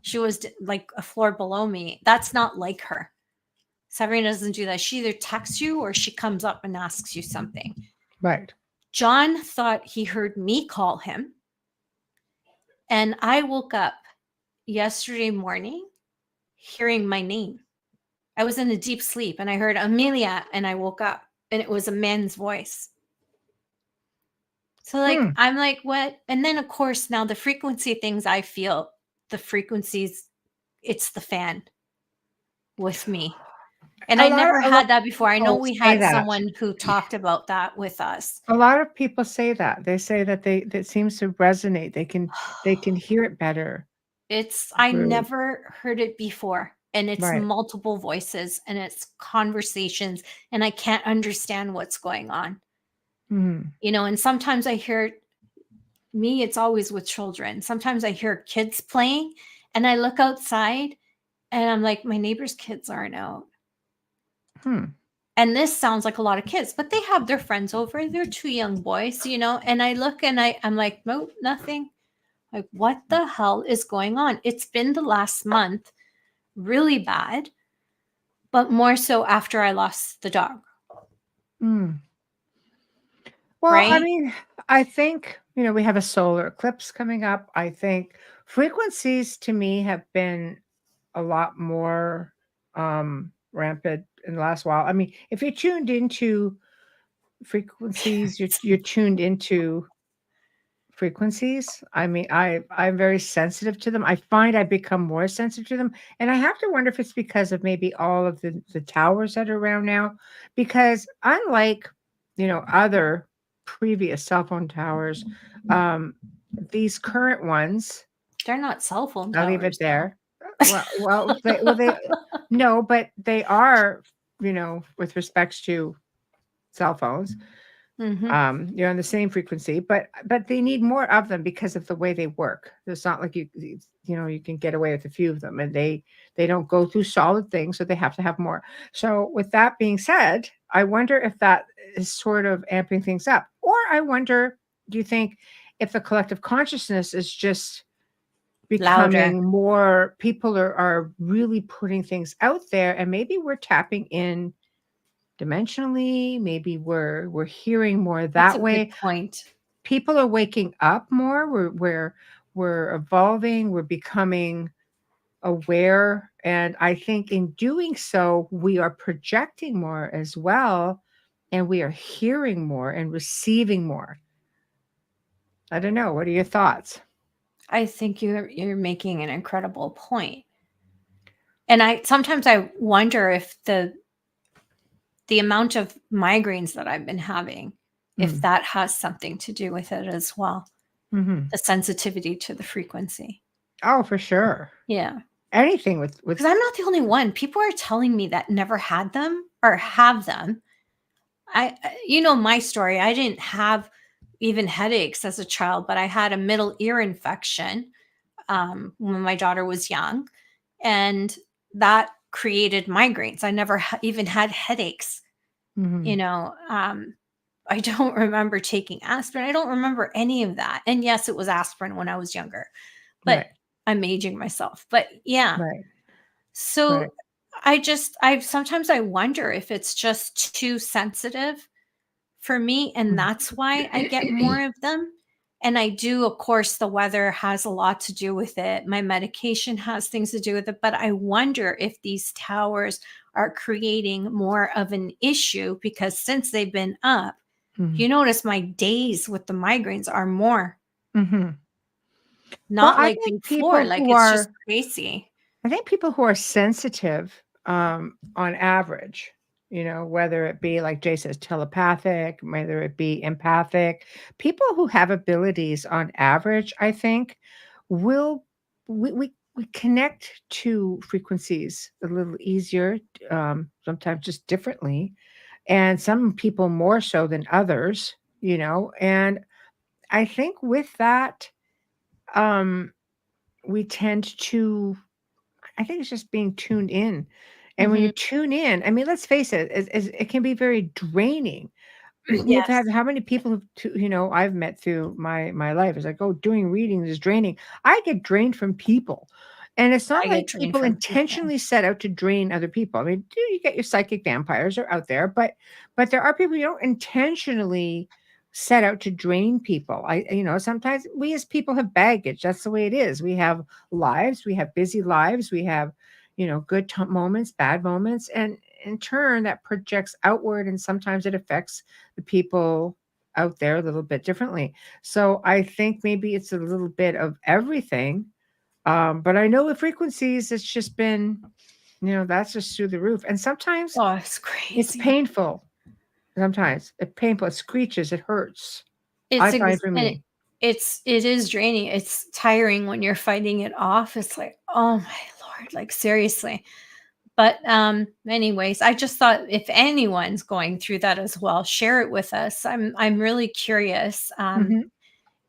She was like a floor below me. That's not like her. Sabrina doesn't do that. She either texts you or she comes up and asks you something. Right. John thought he heard me call him. And I woke up yesterday morning hearing my name. I was in a deep sleep and I heard Amelia and I woke up and it was a man's voice. So I'm like, what? And then of course, now the frequency things I feel, the frequencies, it's the fan with me. And I never had that before. I know we had someone who talked about that with us. A lot of people say that. They say that that seems to resonate. They can hear it better. I never heard it before. And it's multiple voices and it's conversations and I can't understand what's going on. And sometimes I hear it's always with children. Sometimes I hear kids playing and I look outside and I'm like, my neighbor's kids aren't out. And this sounds like a lot of kids, but they have their friends over. They're 2 young boys, and I look and I'm like, nope, nothing. Like, what the hell is going on? It's been the last month really bad, but more so after I lost the dog. Well, I mean, I think, we have a solar eclipse coming up. I think frequencies to me have been a lot more rampant in the last while. I mean, if you're tuned into frequencies, you're tuned into frequencies. I mean, I'm very sensitive to them. I find I become more sensitive to them, and I have to wonder if it's because of maybe all of the towers that are around now. Because unlike, other previous cell phone towers, um, these current ones, They're not cell phone I'll leave towers, it though. there. They no, but they are, with respects to cell phones. You're on the same frequency, but they need more of them because of the way they work. It's not like you can get away with a few of them, and they don't go through solid things, so they have to have more. So with that being said, I wonder if that is sort of amping things up, or I wonder, do you think if the collective consciousness is just Louder. becoming more, people are really putting things out there, and maybe we're tapping in dimensionally, maybe we're hearing more That's that a good way. point. People are waking up more. We're evolving, we're becoming aware, and I think in doing so we are projecting more as well, and we are hearing more and receiving more. I don't know, what are your thoughts? I think you're making an incredible point. And I sometimes I wonder if the amount of migraines that I've been having, if that has something to do with it as well. Mm-hmm. The sensitivity to the frequency. Oh, for sure. Yeah. Anything with Because I'm not the only one. People are telling me that never had them or have them. My story. I didn't have even headaches as a child, but I had a middle ear infection when my daughter was young, and that created migraines. I never even had headaches. Mm-hmm. I don't remember taking aspirin. I don't remember any of that. And yes, it was aspirin when I was younger, but Right, I'm aging myself. But yeah. right, right. So sometimes I wonder if it's just too sensitive for me. And that's why I get more of them. And I do, of course, the weather has a lot to do with it. My medication has things to do with it. But I wonder if these towers are creating more of an issue because since they've been up, if you notice my days with the migraines are more, Mm-hmm. Well, not I like think before. Like it's just crazy. I think people who are sensitive, on average, whether it be like Jay says, telepathic, whether it be empathic, people who have abilities on average, I think, will we connect to frequencies a little easier, sometimes just differently, and some people more so than others, and I think with that, um, we tend to, I think it's just being tuned in. And when you Mhm. tune in, I mean, let's face it, it can be very draining. You've had Yes, how many people I've met through my life. It's like, oh, doing readings is draining. I get drained from people. And it's not I like get drained people from people. intentionally set out to drain other people. I mean, you get your psychic vampires are out there, but there are people who don't intentionally set out to drain people. Sometimes we as people have baggage. That's the way it is. We have lives, we have busy lives, we have, good moments, bad moments, and in turn that projects outward, and sometimes it affects the people out there a little bit differently. So I think maybe it's a little bit of everything. But I know with frequencies, it's just been, that's just through the roof. And sometimes Oh, it's it's crazy. painful. Sometimes it's painful. It screeches. It hurts. It's I find for me. it is draining. It's tiring when you're fighting it off. It's like, oh my lord, like seriously. But anyways, I just thought if anyone's going through that as well, share it with us. I'm really curious. Mhm.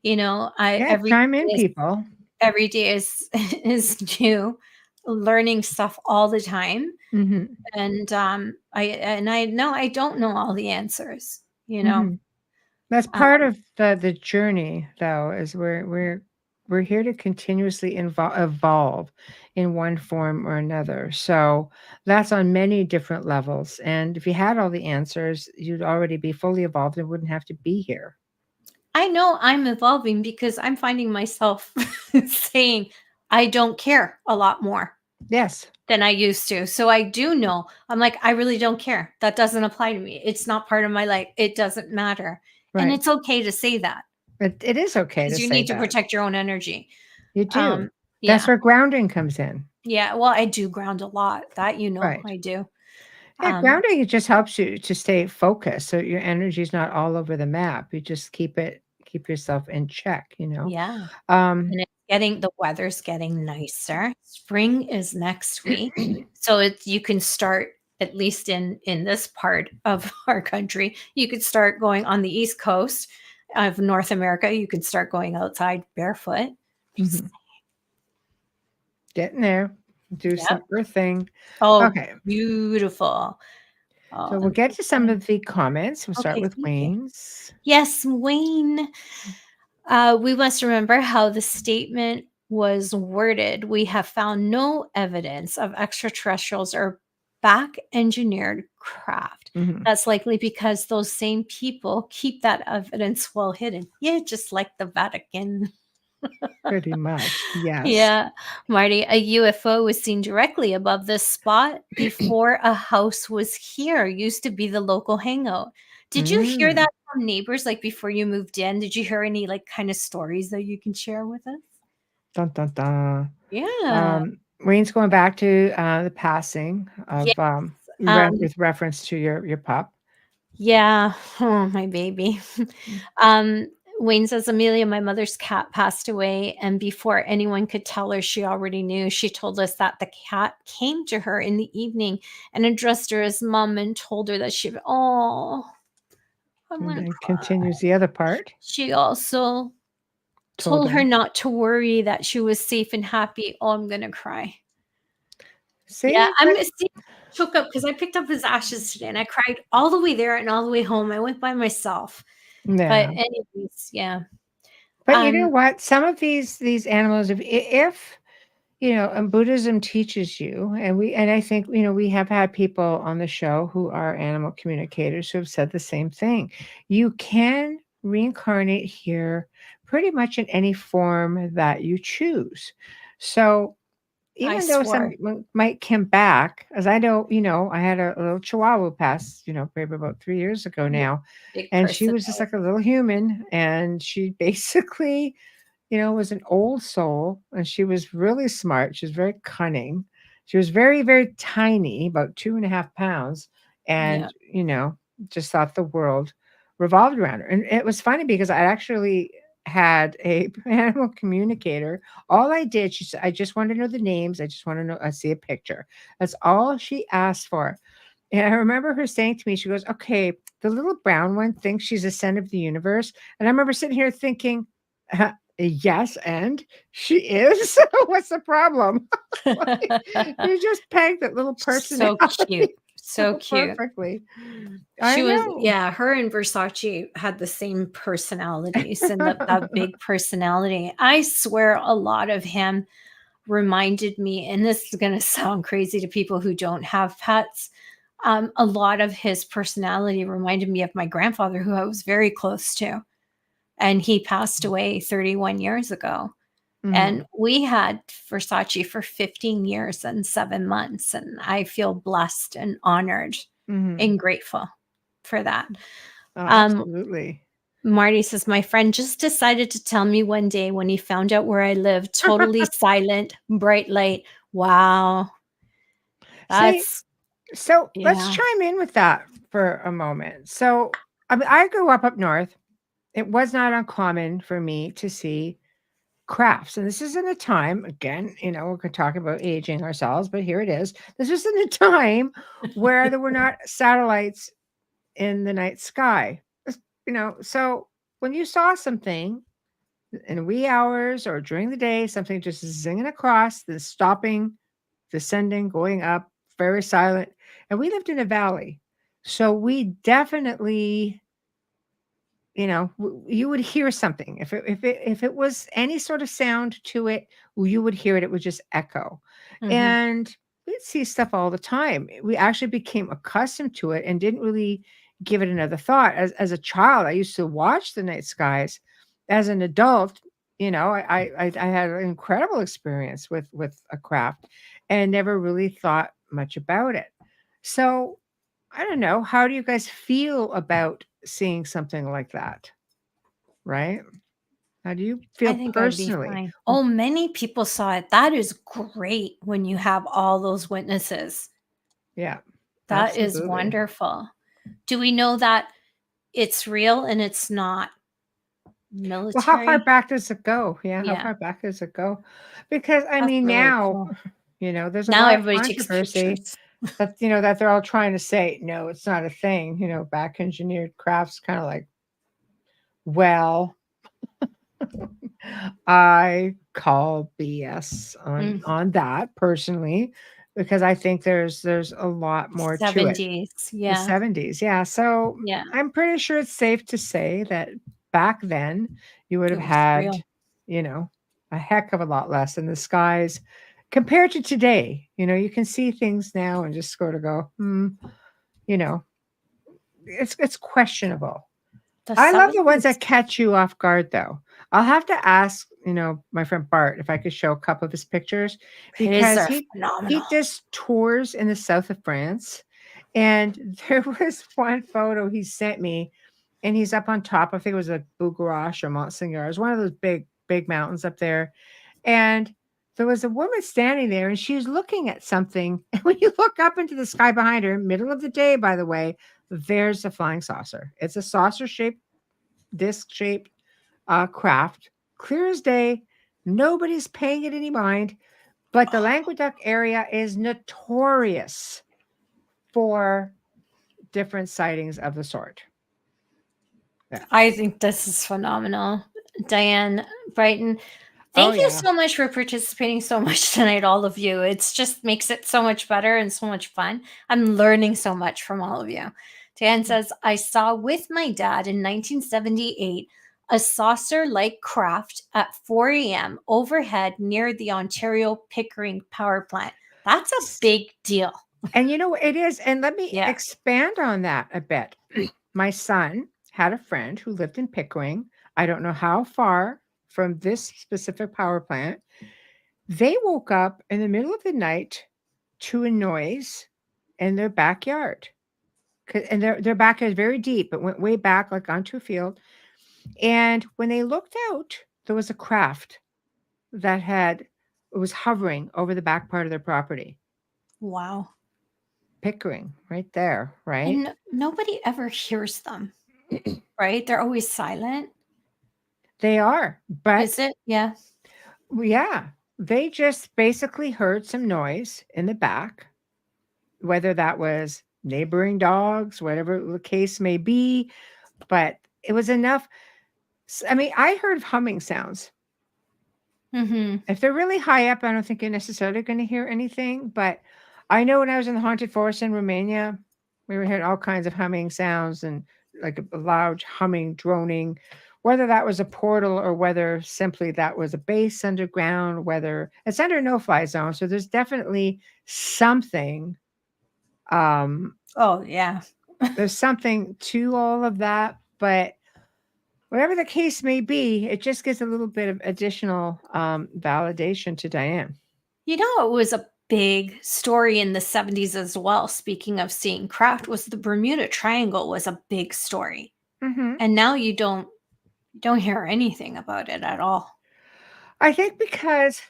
I Yeah, chime in, people. every day is is new, learning stuff all the time. Mhm. And I know I don't know all the answers, Mhm. That's part Um, of the journey, though, is we're here to continuously evolve in one form or another. So that's on many different levels. And if you had all the answers, you'd already be fully evolved and wouldn't have to be here. I know I'm evolving because I'm finding myself saying I don't care a lot more Yes. than I used to. So I do know. I'm like, I really don't care. That doesn't apply to me. It's not part of my life. It doesn't matter. And Right. it's okay to say that. It is okay to Because you say need to that. protect your own energy. You do. That's Yeah. where grounding comes in. Yeah. Well, I do ground a lot. That Right. I do. Yeah, grounding, it just helps you to stay focused, so your energy is not all over the map. You just keep yourself in check, you know? Yeah. Um And the weather's getting nicer. Spring is next week. So you can start, at least in this part of our country, you could start going on the East Coast of North America. You could start going outside barefoot. Mhm. Getting there. Do Yep. some earthing. Oh, Okay. beautiful. So Oh, we'll get to some of the comments. We'll start okay, with thank you. Wayne's. Yes, Wayne. We must remember how the statement was worded. We have found no evidence of extraterrestrials or back engineered craft. Mhm. That's likely because those same people keep that evidence well hidden. Yeah, just like the Vatican. Pretty much. Yes. Yeah, Marty, a UFO was seen directly above this spot before a house was here. Used to be the local hangout. Did you hear Mm. that from neighbors like before you moved in? Did you hear any like kind of stories that you can share with us? Dun, dun, dun. Yeah. Wayne's going back to the passing Yes. of Um, with reference to your pup. yeah. Oh, my baby. Mm. um, Wayne says, Amelia, my mother's cat, passed away, and before anyone could tell her, she already knew. She told us that the cat came to her in the evening and addressed her as mom and told her that I'm And gonna then cry. continues the other part. She also Told told her her. not to worry, that she was safe and happy. Oh, I'm gonna cry. Yeah, See? I'm see, choke up because I picked up his ashes today and I cried all the way there and all the way home. I went by myself. But Yeah. anyways, yeah. But you know Um, what? Some of these animals, if you know, and Buddhism teaches you, and I think, you know, we have had people on the show who are animal communicators who have said the same thing. You can reincarnate here pretty much in any form that you choose. So I even though some swore. people might come back, as I know, you know, I had a little chihuahua pass, you know, maybe about 3 years ago Yeah, now, big and she was just personality. like a little human, and she basically, you know, was an old soul, and she was really smart. She was very cunning. She was very, very tiny, about 2.5 pounds, Yeah. and, you know, just thought the world revolved around her. And it was funny because I actually had a animal communicator. All I did, she said, I just want to know the names. I just want to know, I see a picture. That's all she asked for. And I remember her saying to me, she goes, okay, the little brown one thinks she's a center of the universe. And I remember sitting here thinking, yes, and she is. What's the problem? Like, you just pegged that little So personality cute. So so cute. perfectly. I She was, know. yeah, her and Versace had the same personalities and that big personality. I swear a lot of him reminded me, and this is going to sound crazy to people who don't have pets. A lot of his personality reminded me of my grandfather, who I was very close to. And he passed away 31 years ago. And Mhm, we had Versace for 15 years and 7 months. And I feel blessed and honored mhm. and grateful for that. Oh, Um, absolutely. Marty says, my friend just decided to tell me one day when he found out where I live, totally silent, bright light. Wow. See, That's, so let's yeah. chime in with that for a moment. So, I mean, I grew up north. It was not uncommon for me to see crafts. And this is in a time, again, you know, we're talking about aging ourselves, but here it is. This was in a time where there were not satellites in the night sky. You know, so when you saw something in wee hours or during the day, something just zinging across, then stopping, descending, going up, very silent. And we lived in a valley. So we definitely, you know, you would hear something. If it was any sort of sound to it, you would hear it. It would just echo. Mhm. And we'd see stuff all the time. We actually became accustomed to it and didn't really give it another thought. As a child, I used to watch the night skies. As an adult, you know, I had an incredible experience with a craft and never really thought much about it. So I don't know. How do you guys feel about seeing something like that? Right? How do you feel I think I'd be personally? fine. Oh, many people saw it. That is great when you have all those witnesses. Yeah, That is absolutely. wonderful. Do we know that it's real and it's not Well, how far military? back does it go? Yeah, how Yeah, far back does it go? Because I that's mean, really now, cool. there's a Now lot of everybody takes controversy pictures. that that they're all trying to say, no, it's not a thing. Back engineered crafts, kind of like, well, I call BS Mm, on that personally, because I think there's a lot more to it. 70s. The Yeah. 70s, yeah. So Yeah. I'm pretty sure it's safe to say that back then you would It have was had, real. you know, a heck of a lot less in the skies compared to today. You can see things now and just sort of go, you know, it's questionable. The I love the ones 70s. that catch you off guard, though. I'll have to ask, my friend Bart, if I could show a couple of his pictures, His because are he phenomenal. does tours in the south of France, and there was one photo he sent me, and he's up on top. I think it was a Bougarache or Mont-Saint-Cyr. It's one of those big mountains up there, and there was a woman standing there, and she was looking at something. And when you look up into the sky behind her, middle of the day, by the way, there's a flying saucer. It's a saucer shaped, disc shaped craft, clear as day. Nobody's paying it any mind. But the Languedoc area is notorious for different sightings of the sort. Yeah. I think this is phenomenal. Diane Brighton, Oh, thank you yeah. so much for participating so much tonight, all of you. It's just makes it so much better and so much fun. I'm learning so much from all of you. Diane says, I saw with my dad in 1978 a saucer like craft at 4 a.m. overhead near the Ontario Pickering power plant. That's a big deal. And it is. And let me Yeah. expand on that a bit. My son had a friend who lived in Pickering. I don't know how far from this specific power plant. They woke up in the middle of the night to a noise in their backyard. And their backyard is very deep. It went way back, like onto a field. And when they looked out, there was a craft that it was hovering over the back part of their property. Wow. Pickering, right there, right? And nobody ever hears them, right? They're always silent. They are, but Is it? Yeah. yeah, they just basically heard some noise in the back, whether that was neighboring dogs, whatever the case may be, but it was enough. I mean, I heard humming sounds. Mm-hmm. If they're really high up, I don't think you're necessarily going to hear anything. But I know when I was in the haunted forest in Romania, we were hearing all kinds of humming sounds and like a loud humming, droning, whether that was a portal or whether simply that was a base underground, whether it's under a no-fly zone. So there's definitely something. Oh, yeah. There's something to all of that, but whatever the case may be, it just gives a little bit of additional validation to Diane. You know, it was a big story in the 70s as well. Speaking of seeing craft, was the Bermuda Triangle was a big story. Mm-hmm. And now you don't hear anything about it at all. I think because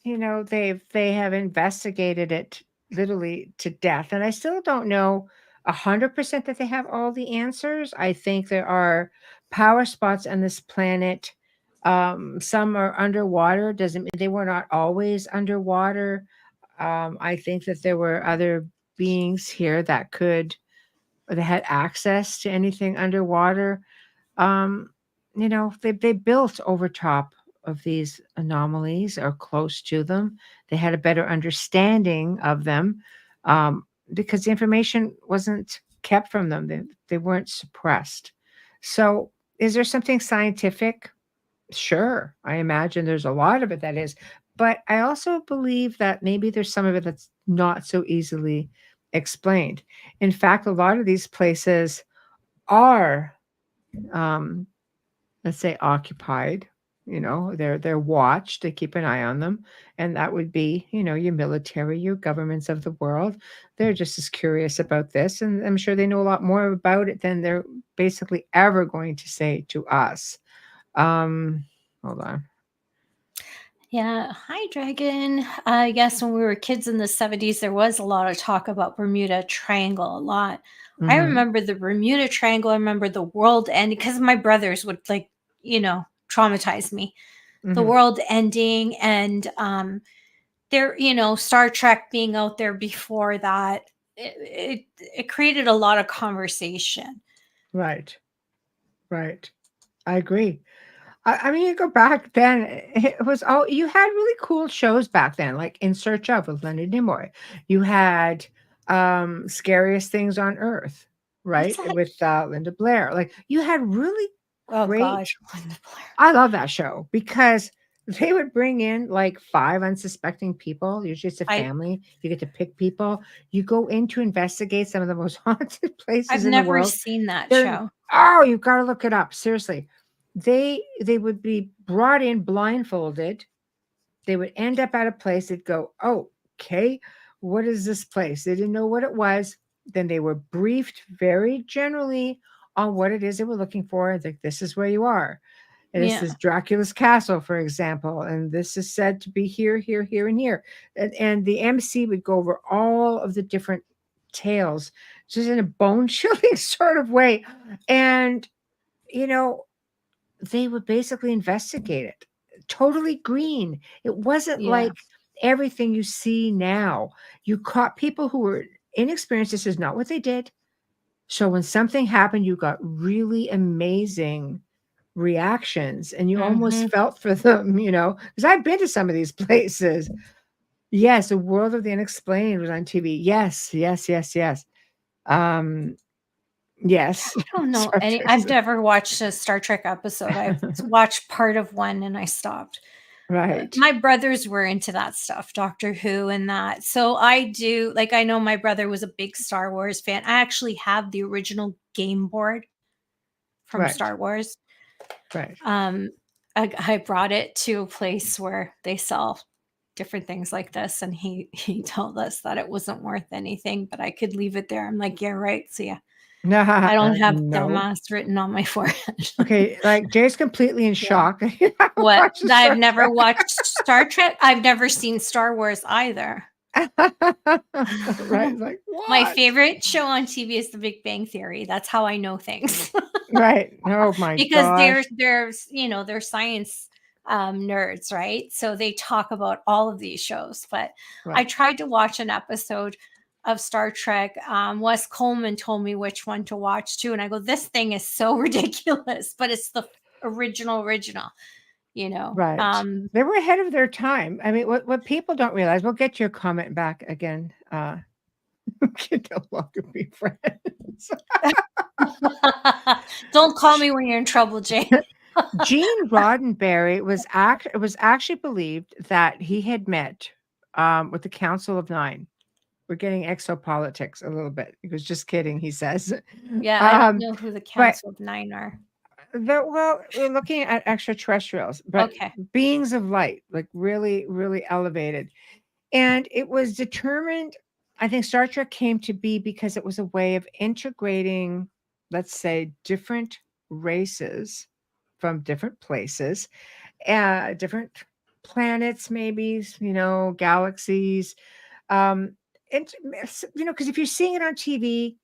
they have investigated it literally to death, and I still don't know 100% that they have all the answers. I think there are power spots on this planet. Some are underwater. Doesn't mean they were not always underwater. I think that there were other beings here that had access to anything underwater. um, they built over top of these anomalies or close to them. They had a better understanding of them, because the information wasn't kept from them. They weren't suppressed. So, is there something scientific? Sure. I imagine there's a lot of it that is. But I also believe that maybe there's some of it that's not so easily explained. In fact, a lot of these places are, um, let's say, occupied. They're watched. They keep an eye on them, and that would be, your military, your governments of the world. They're just as curious about this, and I'm sure they know a lot more about it than they're basically ever going to say to us. um Hold on. Yeah. Hi, Dragon. I guess when we were kids in the 70s, there was a lot of talk about Bermuda Triangle a lot. I remember the Bermuda Triangle. I remember the world ending because my brothers would traumatize me. The world ending and there, Star Trek being out there before that. It created a lot of conversation. Right. Right. I agree. I mean, you go back then, it was all you had really cool shows back then, like In Search of with Leonard Nimoy. You had Scariest Things on Earth, What's right? that? With Linda Blair. Like you had really Oh great. gosh, Linda Blair. I love that show because they would bring in like 5 unsuspecting people. Usually it's a I family. You get to pick people. You go in to investigate some of the most haunted I've places in the never world. seen that They're show. oh, you've got to look it up. Seriously. They would be brought in blindfolded. They would end up at a place. They'd go, oh, okay, what is this place? They didn't know what it was. Then they were briefed very generally on what it is they were looking for. Like, this is where you are. And this Yeah. is Dracula's castle, for example. And this is said to be here, here, here, and here. And the MC would go over all of the different tales, just in a bone chilling sort of way. And, you know, they would basically investigate it. Totally green. It wasn't Yeah. like everything you see now. You caught people who were inexperienced. This is not what they did. So when something happened, you got really amazing reactions and you almost Mhm. felt for them, because I've been to some of these places. Yes, the World of the Unexplained was on TV. Yes, yes, yes, yes. Yes. I don't know Star any Trek I've is never watched a Star Trek episode. I've watched part of one and I stopped. right. My brothers were into that stuff, Doctor Who and that. So I do I know my brother was a big Star Wars fan. I actually have the original game board from Right. Star Wars. Right. I brought it to a place where they sell different things like this, and he told us that it wasn't worth anything, but I could leave it there. I'm like, yeah, right. So yeah, I don't have No. dumbass written on my forehead. Okay, like Jay's completely in Yeah. shock. What? Watch the I've Star never Trek. watched Star Trek. I've never seen Star Wars either. Right, like My what? favorite show on TV is The Big Bang Theory. That's how I know things. Right. Oh my Because gosh. they're science nerds, right? So they talk about all of these shows. But I Right. tried to watch an episode of Star Trek. Wes Coleman told me which one to watch too, and I go, "This thing is so ridiculous," but it's the original. You know, Right. They were ahead of their time. I mean, what people don't realize, we'll get your comment back again. Can no longer be friends. Don't call me when you're in trouble, Jane. Gene Roddenberry it was actually believed that he had met with the Council of Nine. We're getting exopolitics a little bit. He was just kidding, he says. Yeah, I don't know who the But Council of Nine are. we're looking at extraterrestrials, but Okay. beings of light, like really, really elevated. And it was determined, I think Star Trek came to be because it was a way of integrating, let's say, different races from different places, different planets, maybe, galaxies. Um, and, because if you're seeing it on TV,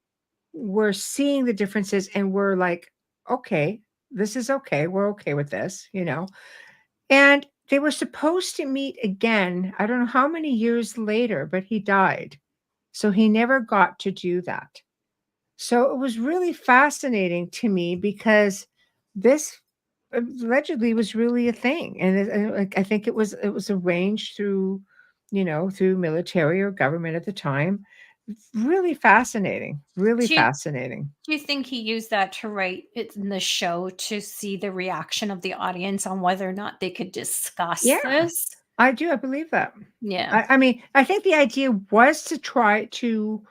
we're seeing the differences and we're like, okay, this is okay. We're okay with this, And they were supposed to meet again. I don't know how many years later, but he died. So he never got to do that. So it was really fascinating to me because this allegedly was really a thing. And I think it was arranged through, through military or government at the time. It's really fascinating. Really Do you fascinating. do you think he used that to write it in the show to see the reaction of the audience on whether or not they could discuss Yeah, this? I do. I believe that. Yeah. I mean, I think the idea was to try to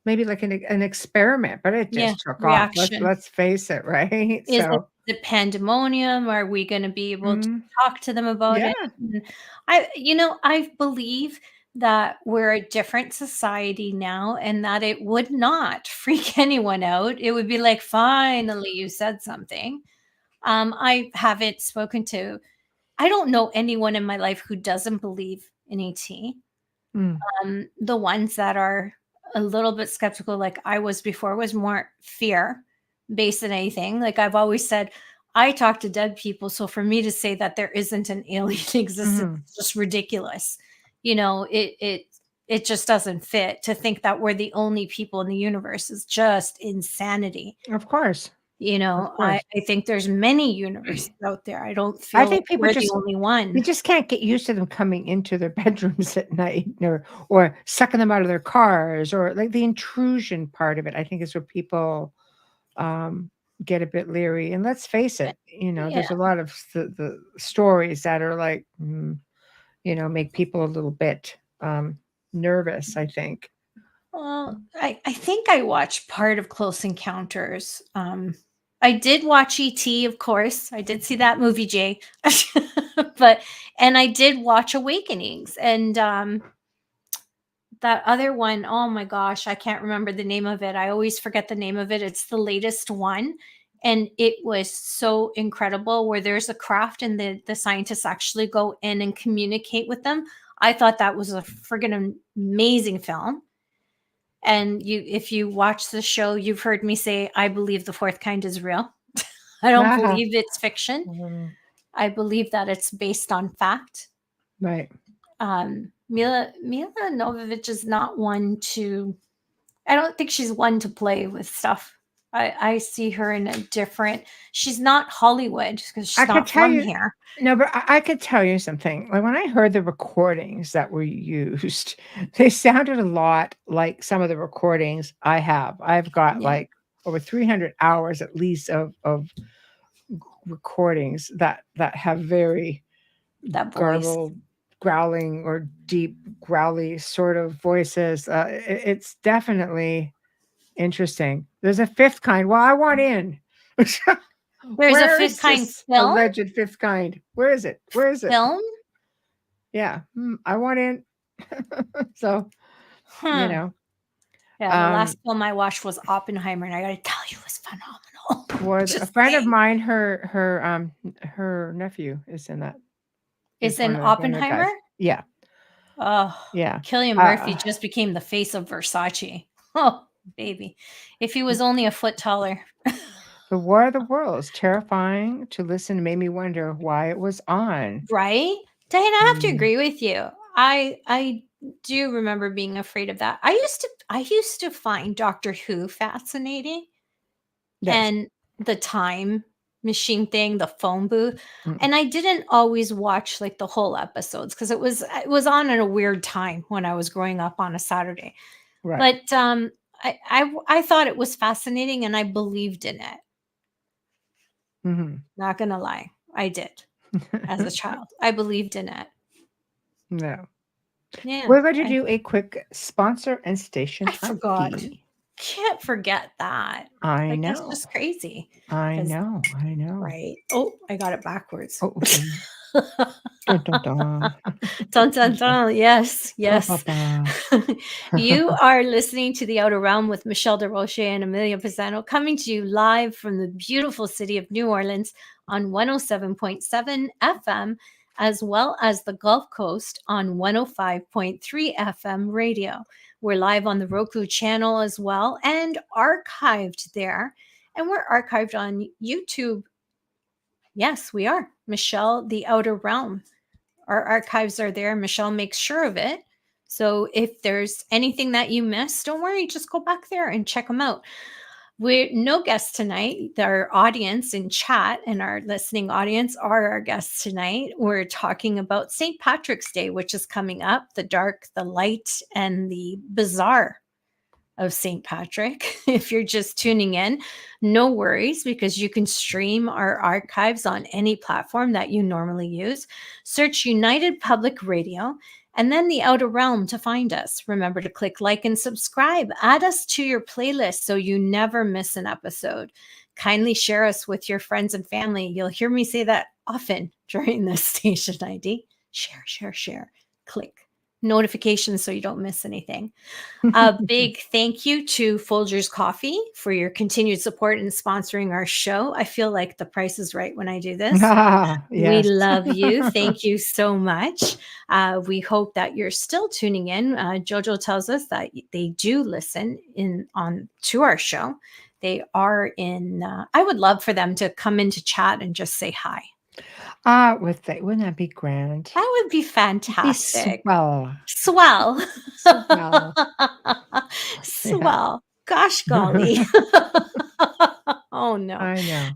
maybe like an experiment, but it Yeah, just took off. reaction. Let's face it, right? Is it So, the pandemonium? Are we gonna be able to mm, talk to them about yeah, it? And I believe that we're a different society now and that it would not freak anyone out. It would be like, "Finally, you said something." I haven't spoken to I don't know anyone in my life who doesn't believe in ET. The ones that are a little bit skeptical, like I was before, was more fear based than anything. Like I've always said, I talk to dead people. So for me to say that there isn't an alien existence is just ridiculous. You know, it just doesn't fit. To think that we're the only people in the universe is just insanity. Of course. You know, I think there's many universes out there. I don't feel like we're the only one. You just can't get used to them coming into their bedrooms at night, or sucking them out of their cars, or like the intrusion part of it. I think is where people get a bit leery. And let's face it, there's a lot of the stories that are like, make people a little bit nervous, I think. Well, I think I watched part of Close Encounters. I did watch E.T., of course. I did see that movie, Jay. And I did watch Awakenings. And that other one, oh my gosh, I can't remember the name of it. I always forget the name of it. It's the latest one. And it was so incredible, where there's a craft and the scientists actually go in and communicate with them. I thought that was a friggin' amazing film. And if you watch the show, you've heard me say, I believe the fourth kind is real. I don't believe it's fiction. I believe that it's based on fact. Right. Mila Jovovich is not one to, I don't think she's one to play with stuff. I see her in a different, she's not Hollywood because she's not from here. No, but I could tell you something. Like when I heard the recordings that were used, they sounded a lot like some of the recordings I have. I've got like over 300 hours at least of recordings that have very garbled, growling or deep growly sort of voices. It's definitely interesting. There's a fifth kind. Well, I want in. There's a fifth kind film? Alleged fifth kind. Where is it? Film? Yeah. I want in. So, Yeah, the last film I watched was Oppenheimer, and I gotta tell you, it was phenomenal. A friend of mine, her nephew is in that. Is in Oppenheimer? Yeah. Oh, yeah. Cillian Murphy just became the face of Versace. Oh, baby. If he was only a foot taller. The War of the Worlds, terrifying to listen. Made me wonder why it was on. Right? Diana, I have to agree with you. I do remember being afraid of that. I used to find Doctor Who fascinating. Yes. And the time machine thing, the phone booth. And I didn't always watch like the whole episodes because it was on at a weird time when I was growing up on a Saturday. Right. But I thought it was fascinating and I believed in it. Not gonna lie, I did as a child. I believed in it. No. Yeah. We're going to do a quick sponsor and station. I forgot. Can't forget that. I know. That's just crazy. I know. Right. Oh, I got it backwards. Oh. Dun, dun, dun. Dun, dun, dun. Yes. You are listening to The Outer Realm with Michelle Desrochers and Amelia Pisano, coming to you live from the beautiful city of New Orleans on 107.7 FM, as well as the Gulf Coast on 105.3 FM radio. We're live on the Roku channel as well and archived there. And we're archived on YouTube. Yes, we are. Michelle, The Outer Realm. Our archives are there. Michelle makes sure of it. So if there's anything that you missed, don't worry. Just go back there and check them out. We're no guests tonight. Our audience in chat and our listening audience are our guests tonight. We're talking about St. Patrick's Day, which is coming up, the dark, the light, and the bizarre of St. Patrick. If you're just tuning in, no worries, because you can stream our archives on any platform that you normally use. Search United Public Radio and then The Outer Realm to find us. Remember to click like and subscribe. Add us to your playlist so you never miss an episode. Kindly share us with your friends and family. You'll hear me say that often during this station ID. Share. Click. notifications so you don't miss anything. A big thank you to Folgers Coffee for your continued support and sponsoring our show. I feel like the price is right when I do this. We Yes. love you. Thank you so much. We hope that you're still tuning in. Jojo tells us that they do listen to our show. They are in. I would love for them to come into chat and just say hi. Wouldn't that be grand? That would be fantastic. Swell. Swell. Swell. Swell. Gosh golly. Oh no. I know.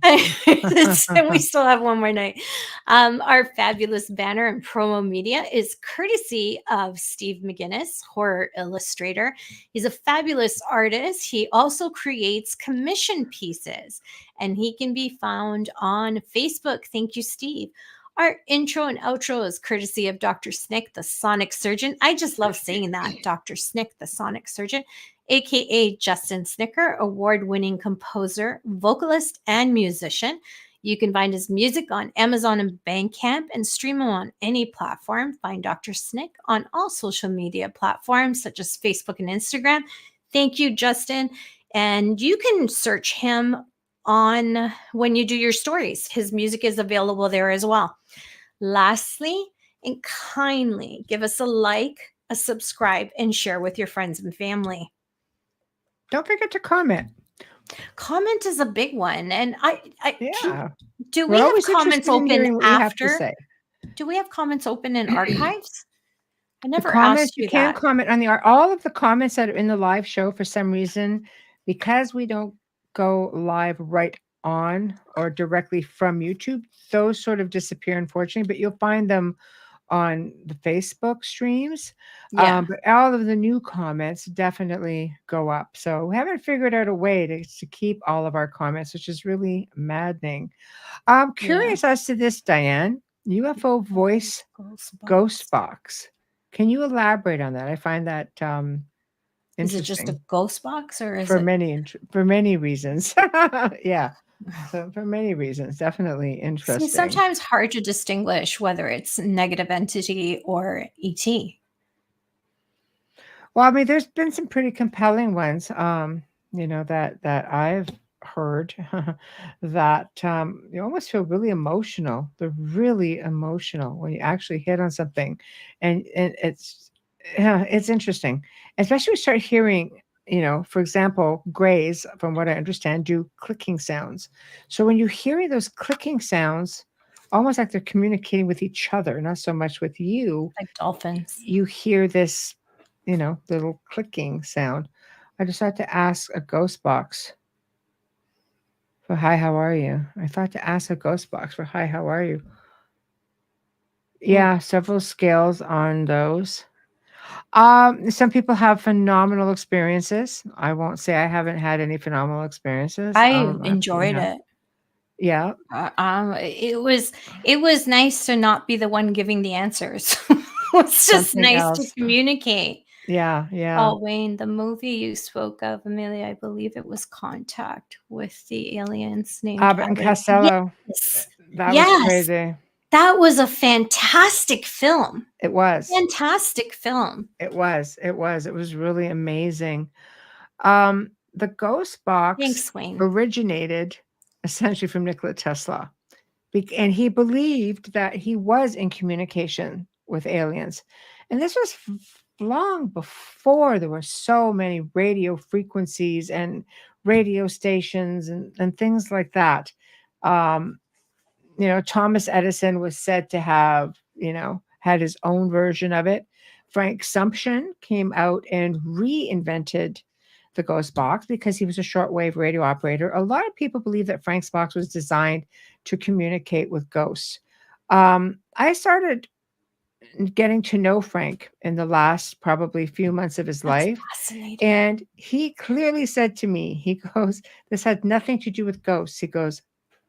And we still have one more night. Our fabulous banner and promo media is courtesy of Steve McGinnis, horror illustrator. He's a fabulous artist. He also creates commission pieces, and he can be found on Facebook. Thank you, Steve. Our intro and outro is courtesy of Dr. Snick, the Sonic Surgeon. I just love saying that, Dr. Snick, the Sonic Surgeon, aka Justin Snicker, award-winning composer, vocalist, and musician. You can find his music on Amazon and Bandcamp and stream him on any platform. Find Dr. Snick on all social media platforms such as Facebook and Instagram. Thank you, Justin. And you can search him on when you do your stories. His music is available there as well. Lastly, and kindly give us a like, a subscribe, and share with your friends and family. Don't forget to comment. Comment is a big one. And Yeah. Do we have comments open after? Do we have comments open in archives? I never asked you that. You can comment on all of the comments that are in the live show. For some reason, because we don't go live right on or directly from YouTube, those sort of disappear, unfortunately, but you'll find them on the Facebook streams. Yeah. But all of the new comments definitely go up. So we haven't figured out a way to keep all of our comments, which is really maddening. I'm curious as to this, Diane. UFO voice ghost box. Can you elaborate on that? I find that is it just a ghost box, or is for many reasons? Yeah. So for many reasons, definitely interesting. It's sometimes hard to distinguish whether it's negative entity or ET. Well, I mean, there's been some pretty compelling ones, that I've heard that you almost feel really emotional. They're really emotional when you actually hit on something, and it's interesting, especially when you start hearing. For example, grays, from what I understand, do clicking sounds. So when you hear those clicking sounds, almost like they're communicating with each other, not so much with you. Like dolphins. You hear this, little clicking sound. I decided to ask a ghost box for hi, how are you? I thought to ask a ghost box for hi, how are you? Yeah, several scales on those. Some people have phenomenal experiences. I won't say I haven't had any phenomenal experiences. I enjoyed it. Yeah. It was nice to not be the one giving the answers. It's just nice to communicate. Yeah. Oh, Wayne, the movie you spoke of, Amelia, I believe it was Contact with the aliens named Abbott and Costello. Yes. That was crazy. That was a fantastic film. It was. Fantastic film. It was. It was really amazing. The ghost box originated essentially from Nikola Tesla. And he believed that he was in communication with aliens. And this was long before there were so many radio frequencies and radio stations and things like that. Thomas Edison was said to have, had his own version of it. Frank Sumption came out and reinvented the ghost box because he was a shortwave radio operator. A lot of people believe that Frank's box was designed to communicate with ghosts. I started getting to know Frank in the last probably few months of his life. And he clearly said to me, he goes, this had nothing to do with ghosts. He goes,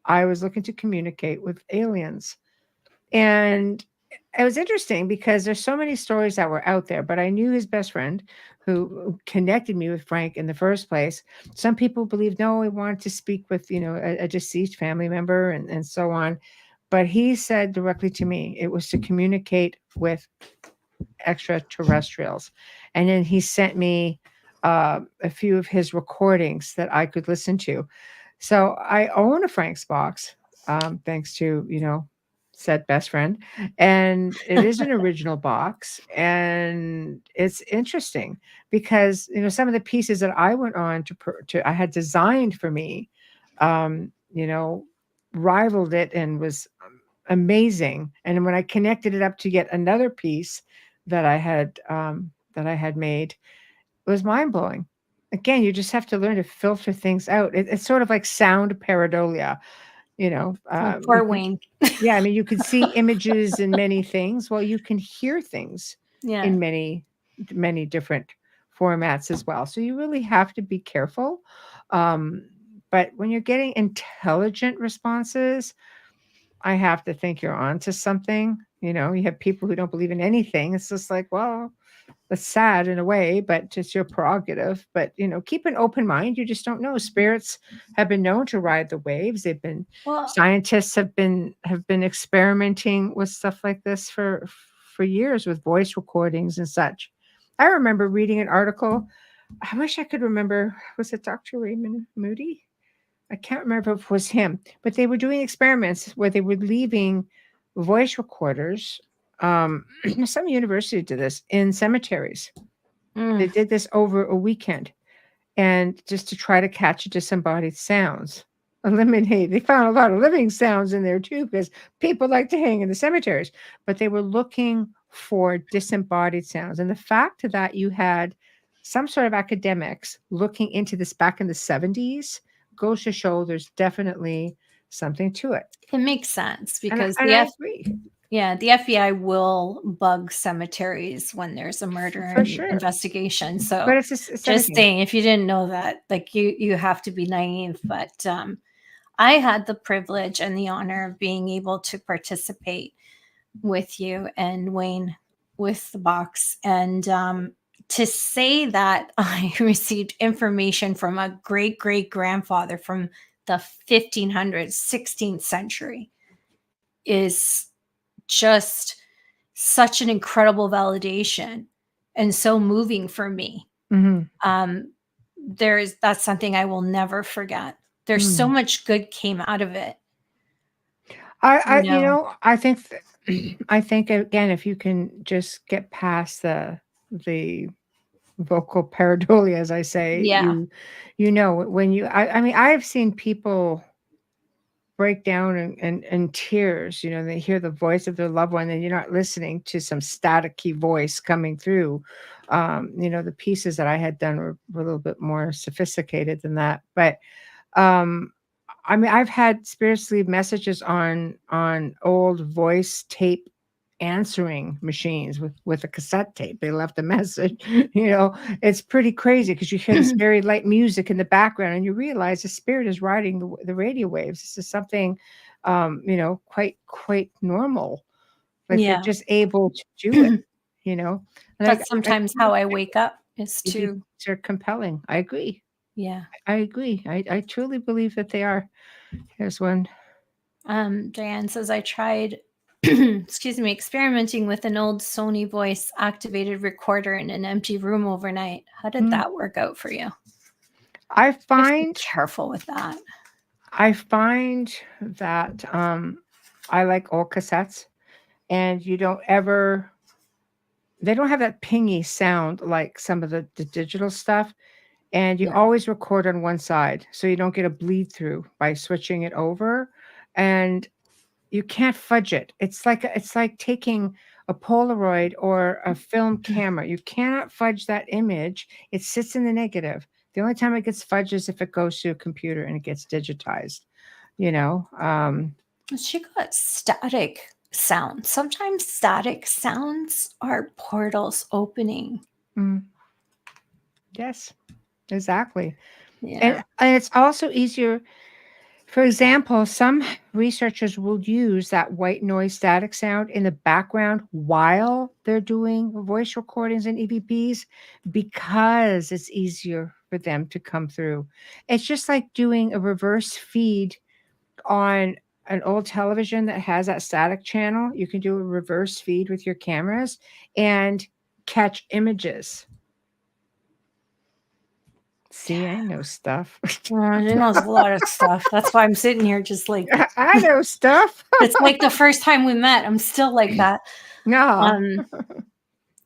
I was looking to communicate with aliens. And it was interesting because there's so many stories that were out there, but I knew his best friend who connected me with Frank in the first place. Some people believed, no, he wanted to speak with, a deceased family member and so on. But he said directly to me, it was to communicate with extraterrestrials. And then he sent me a few of his recordings that I could listen to. So I own a Frank's box, thanks to, said best friend. And it is an original box. And it's interesting because, some of the pieces that I went on to I had designed for me, rivaled it and was amazing. And when I connected it up to yet another piece that I had made, it was mind blowing. Again, you just have to learn to filter things out. It's sort of like sound pareidolia, Poor Wayne. Yeah, I mean, you can see images in many things. Well, you can hear things in many, many different formats as well. So you really have to be careful. But when you're getting intelligent responses, I have to think you're onto something. You have people who don't believe in anything. It's just like, well, that's sad in a way, but just your prerogative. But keep an open mind. You just don't know. Spirits have been known to ride the waves. Scientists have been experimenting with stuff like this for years with voice recordings and such. I remember reading an article. I wish I could remember. Was it Dr. Raymond Moody? I can't remember if it was him, but they were doing experiments where they were leaving voice recorders. Some university did this in cemeteries. They did this over a weekend, and just to try to catch disembodied sounds. They found a lot of living sounds in there too, because people like to hang in the cemeteries, but they were looking for disembodied sounds. And the fact that you had some sort of academics looking into this back in the 70s goes to show there's definitely something to it. It makes sense because I agree. Yeah, the FBI will bug cemeteries when there's a murder investigation. So, but it's just saying, if you didn't know that, like you have to be naive. But I had the privilege and the honor of being able to participate with you and Wayne with the box, and to say that I received information from a great grandfather from the 1500s, 16th century is just such an incredible validation and so moving for me. That's something I will never forget. There's so much good came out of it. I think again, if you can just get past the vocal pareidolia, as I say, I mean, I've seen people break down in tears. They hear the voice of their loved one, and you're not listening to some staticky voice coming through. The pieces that I had done were a little bit more sophisticated than that, but I mean, I've had spirits leave messages on old voice tape answering machines with a cassette tape. They left a message. It's pretty crazy because you hear this very light music in the background, and you realize the spirit is riding the radio waves. This is something, quite normal. Like they're just able to do it. That's sometimes how I wake up. They're compelling. I agree. Yeah, I agree. I truly believe that they are. Here's one. Diane says, I tried, experimenting with an old Sony voice activated recorder in an empty room overnight. How did that work out for you? I find careful with that. I find that I like old cassettes, and they don't have that pingy sound like some of the digital stuff. And you always record on one side, so you don't get a bleed through by switching it over. And you can't fudge it. It's like taking a Polaroid or a film camera. You cannot fudge that image. It sits in the negative. The only time it gets fudged is if it goes to a computer and it gets digitized. She got static sound. Sometimes static sounds are portals opening. Yes. Exactly. Yeah. And it's also easier. For example, some researchers will use that white noise static sound in the background while they're doing voice recordings and EVPs because it's easier for them to come through. It's just like doing a reverse feed on an old television that has that static channel, you can do a reverse feed with your cameras and catch images. See, I know stuff. She knows a lot of stuff. That's why I'm sitting here just like I know stuff. It's like the first time we met. I'm still like that. No.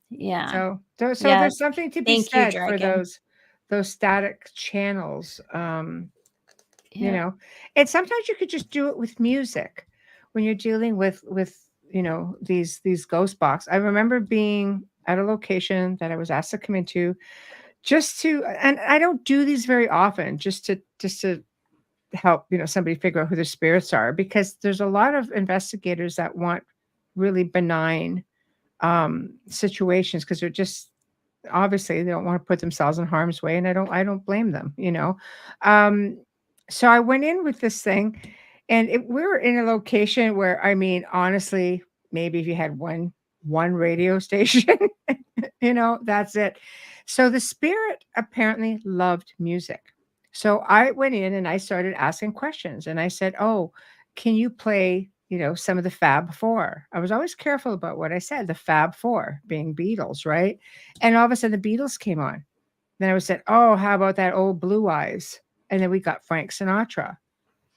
Yeah. So Yeah. there's something to be Thank you, said for Dragon. those static channels. You know, and sometimes you could just do it with music when you're dealing with these ghost box. I remember being at a location that I was asked to come into just to, and I don't do these very often, just to help somebody figure out who their spirits are, because there's a lot of investigators that want really benign situations because they're just obviously they don't want to put themselves in harm's way, and I don't blame them. So I went in with this thing, and we were in a location where, I mean, honestly, maybe if you had one radio station, that's it. So the spirit apparently loved music. So I went in and I started asking questions, and I said, "Oh, can you play, some of the Fab Four?" I was always careful about what I said, the Fab Four being Beatles, right? And all of a sudden the Beatles came on. Then I said, "Oh, how about that old Blue Eyes?" And then we got Frank Sinatra.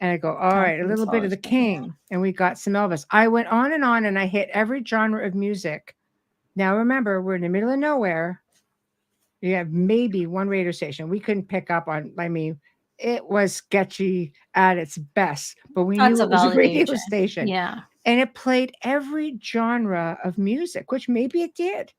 And I go, "All right, a little bit of the King." And we got some Elvis. I went on, and I hit every genre of music. Now remember, we're in the middle of nowhere. You have maybe one radio station. We couldn't pick up on, I mean, it was sketchy at its best, but we knew it was a radio station. Yeah. And it played every genre of music, which maybe it did.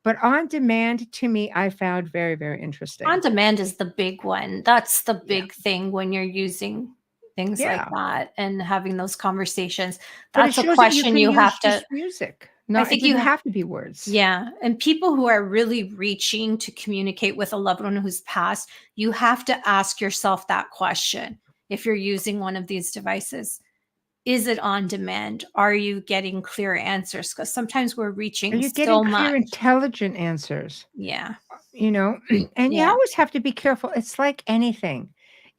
But on demand, to me, I found very, very interesting. On demand is the big one. That's the big thing when you're using things like that and having those conversations. That's a question you have to music. No, I think you have to be words. Yeah. And people who are really reaching to communicate with a loved one who's passed, you have to ask yourself that question. If you're using one of these devices, is it on demand? Are you getting clear answers? Because sometimes we're reaching Are you so getting much. clear, intelligent answers? Yeah. And you always have to be careful. It's like anything.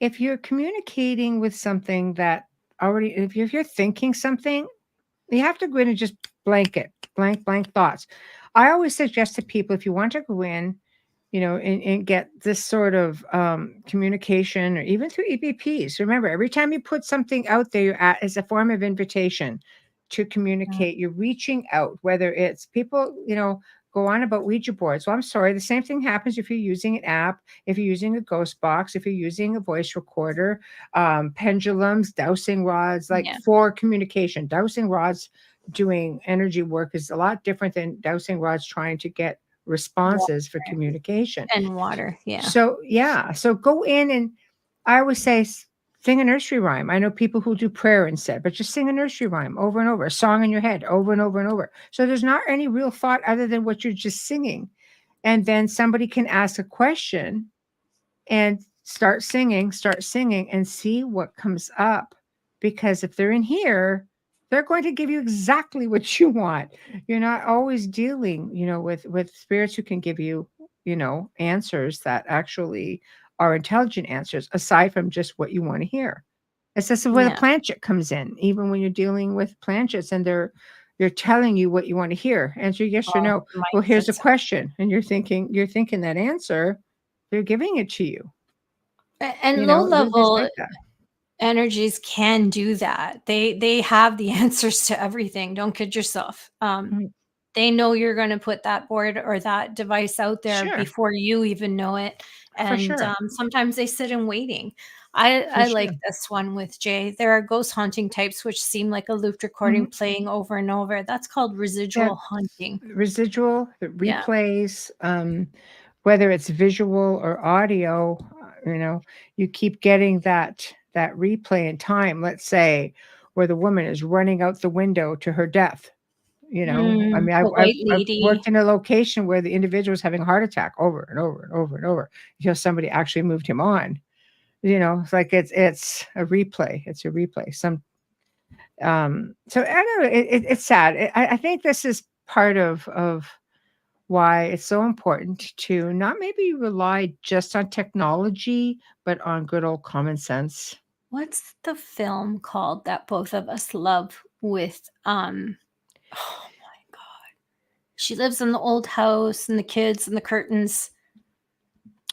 If you're communicating with something that already, if you're thinking something, you have to go in and just blank thoughts. I always suggest to people, if you want to go in, and get this sort of communication, or even through EVPs. Remember, every time you put something out there, you're as a form of invitation to communicate. You're reaching out, whether it's people, go on about Ouija boards. Well, I'm sorry. The same thing happens if you're using an app, if you're using a ghost box, if you're using a voice recorder, pendulums, dowsing rods, for communication. Dowsing rods doing energy work is a lot different than dowsing rods trying to get responses for communication. And water. Yeah. So go in, and I always say, sing a nursery rhyme. I know people who do prayer instead, but just sing a nursery rhyme over and over, a song in your head over and over and over. So there's not any real thought other than what you're just singing. And then somebody can ask a question and start singing and see what comes up. Because if they're in here, they're going to give you exactly what you want. You're not always dealing, with spirits who can give you, answers that actually are intelligent answers, aside from just what you want to hear. It's just where the planchet comes in. Even when you're dealing with planchets and they're telling you what you want to hear, answer yes or no. Well, here's a question, and you're thinking that answer, they're giving it to you. And low level energies can do that. They have the answers to everything. Don't kid yourself. They know you're going to put that board or that device out there before you even know it. And sometimes they sit in waiting. I like this one with Jay. There are ghost haunting types which seem like a looped recording playing over and over. That's called residual haunting. Residual replays, whether it's visual or audio, you keep getting that replay in time. Let's say where the woman is running out the window to her death. I mean, I've worked in a location where the individual was having a heart attack over and over and over and over until somebody actually moved him on. It's like it's a replay. It's a replay. So I don't know. It's sad. I think this is part of why it's so important to not maybe rely just on technology, but on good old common sense. what's the film called that both of us love with oh my God. She lives in the old house and the kids and the curtains.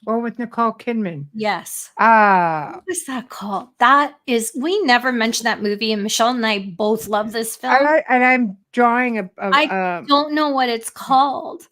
Or with Nicole Kidman. Yes. What is that called? That is, we never mentioned that movie, and Michelle and I both love this film. And I'm drawing I don't know what it's called.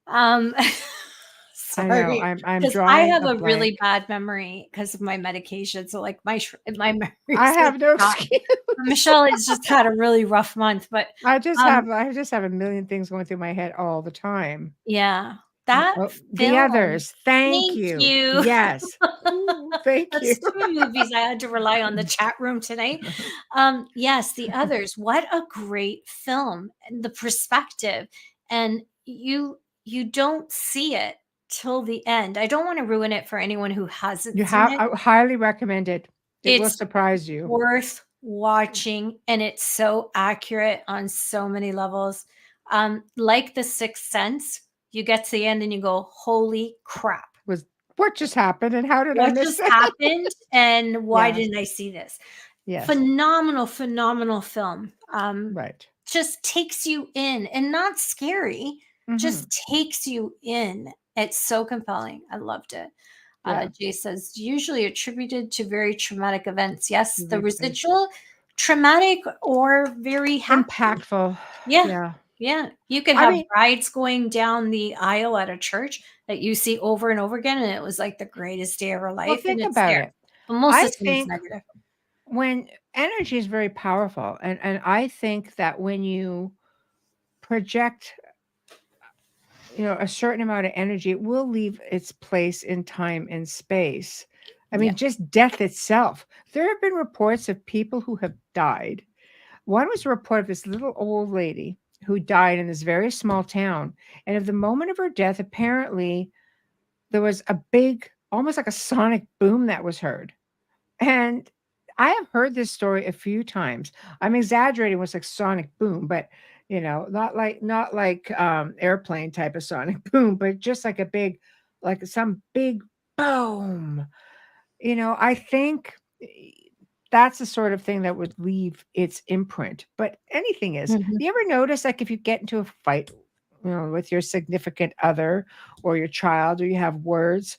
Sorry, I know. I'm drawing. I have a really bad memory because of my medication. So like my memory. I have no excuse. Michelle has just had a really rough month, but I just have a million things going through my head all the time. Yeah. That The Others. Thank you. Yes. Thank you. That's 2 movies I had to rely on the chat room tonight. Yes, The Others. What a great film. And the perspective. And you don't see it till the end. I don't want to ruin it for anyone who hasn't seen it. I highly recommend it. It will surprise you. Worth watching, and it's so accurate on so many levels. Like The Sixth Sense, you get to the end and you go, holy crap. What just happened and how did I miss it? What just happened and why didn't I see this? Yes. Phenomenal film. Right. Just takes you in, and not scary, just takes you in. It's so compelling. I loved it. Jay says, usually attributed to very traumatic events. Yes, the residual traumatic or very impactful. Yeah. You could have brides going down the aisle at a church that you see over and over again, and it was like the greatest day of her life. Well, think about it. But most of it's negative. When energy is very powerful, and I think that when you project a certain amount of energy, it will leave its place in time and space. I mean, just death itself. There have been reports of people who have died. One was a report of this little old lady who died in this very small town. And at the moment of her death, apparently there was a big, almost like a sonic boom that was heard. And I have heard this story a few times. I'm exaggerating with like sonic boom, but not like airplane type of sonic boom, but just like a big, like some big boom. I think that's the sort of thing that would leave its imprint. But anything is. You ever notice, like, if you get into a fight, with your significant other or your child, or you have words,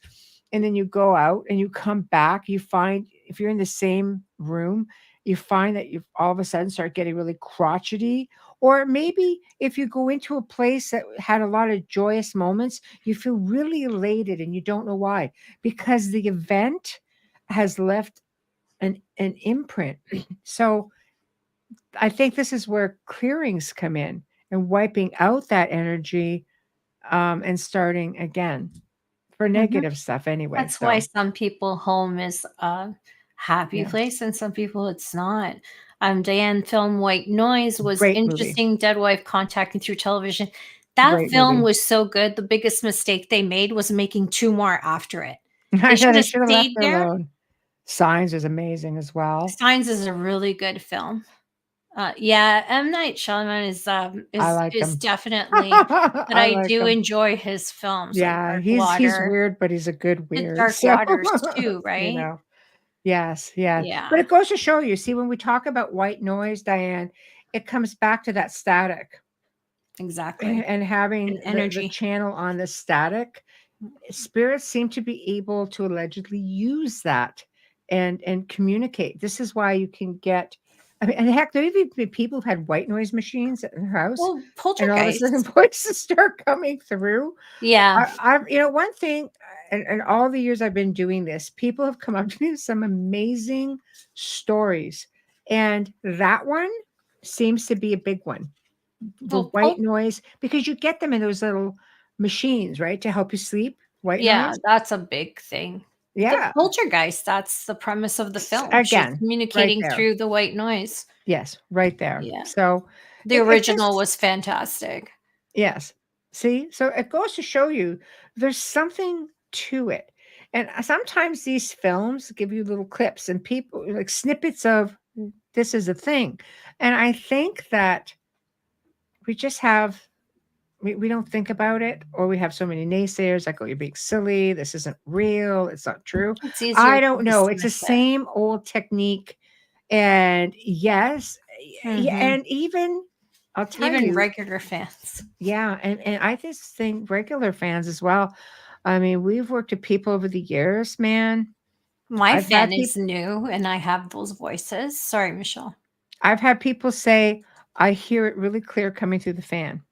and then you go out and you come back, you find, if you're in the same room, you find that you all of a sudden start getting really crotchety. Or maybe if you go into a place that had a lot of joyous moments, you feel really elated and you don't know why, because the event has left an imprint. So I think this is where clearings come in and wiping out that energy and starting again for negative stuff anyway. That's why some people home is a happy place and some people it's not. Diane film White Noise was Great interesting movie. dead wife contacting through television. That Great film movie. was so good. The biggest mistake they made was making 2 more after it. They should have left it alone. Signs is amazing as well. Signs is a really good film. M. Night Shyamalan is definitely, but I do enjoy his films. Yeah, like he's weird, but he's a good weird. Dark Waters too, right? Yes. Yeah. But it goes to show you, see, when we talk about white noise, Diane, it comes back to that static. Exactly. And having energy the channel on the static, spirits seem to be able to allegedly use that and communicate. This is why you can get, I mean, and heck, there have even been people who've had white noise machines in their house. Well, poltergeist. And all of a sudden voices start coming through. Yeah. One thing, and all the years I've been doing this, people have come up to me with some amazing stories. And that one seems to be a big one. The white noise, because you get them in those little machines, right? To help you sleep. White noise. That's a big thing. Yeah. The poltergeist, that's the premise of the film. Again, she's communicating through the white noise. Yes, right there. Yeah. So the original was fantastic. Yes. See, so it goes to show you there's something to it. And sometimes these films give you little clips and people like snippets of this is a thing. And I think that we just have we don't think about it, or we have so many naysayers like, oh, you're being silly, this isn't real, it's not true. It's easier I to don't know. It's the dismiss it. same old technique. And yes, yeah, Mhm. and even I'll tell Even you, regular fans. yeah, and I just think regular fans as well. I mean, we've worked with people over the years, man. My I've had fan is people new, and I have those voices. Sorry, Michelle. I've had people say, I hear it really clear coming through the fan.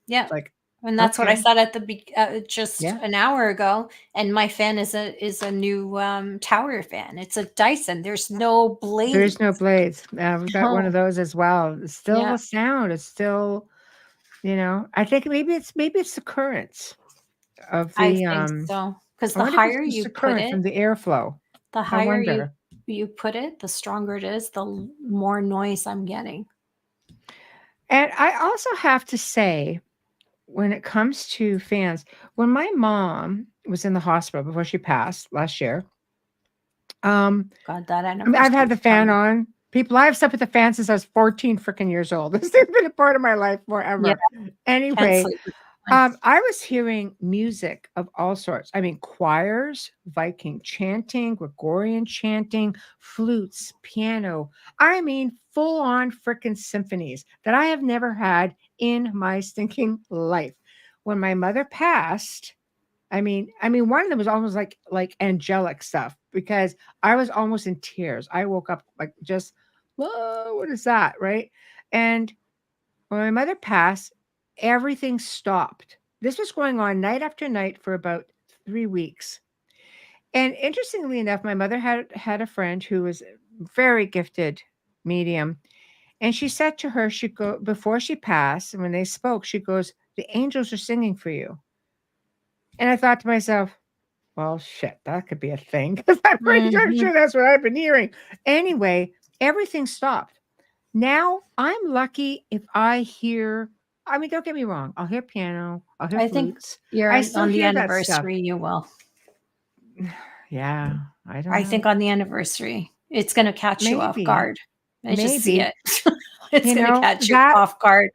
Yeah. Like, And that's what I okay, said at the just yeah. an hour ago. And my fan is a new tower fan. It's a Dyson. There's no blade. There's no blades. We've got one of No. those as well. It's still Yeah, the sound. It's still, I think maybe it's the currents of I the think so. Because I the wonder if it's higher just you the put current it, from the airflow. the I higher wonder. you put it, the stronger it is, the more noise I'm getting. And I also have to say, when it comes to fans, when my mom was in the hospital before she passed last year, um, God, that I mean, I've anniversary had the is fan coming. on. People, I've slept with the fan since I was 14 freaking years old. This has been a part of my life Yeah, forever. can't Anyway, sleep with one. I was hearing music of all sorts. I mean, choirs, Viking chanting, Gregorian chanting, flutes, piano. I mean, full on freaking symphonies that I have never had in my stinking life. When my mother passed, I mean, one of them was almost like angelic stuff because I was almost in tears. I woke up like just, whoa, what is that, right? And when my mother passed, everything stopped. This was going on night after night for about 3 weeks. And interestingly enough, my mother had a friend who was a very gifted medium. And she said to her, she go before she passed, and when they spoke, she goes, "The angels are singing for you." And I thought to myself, well, shit, that could be a thing because I'm pretty Hmm. sure that's what I've been hearing. Anyway, everything stopped. Now I'm lucky if I hear, I mean, don't get me wrong, I'll hear piano, I'll hear I think flutes. you're I still on the hear that stuff. anniversary. You will. Yeah, I don't I know. think on the anniversary, it's going to catch you off Maybe, guard. I just see maybe, it. It's going to catch you that, off guard.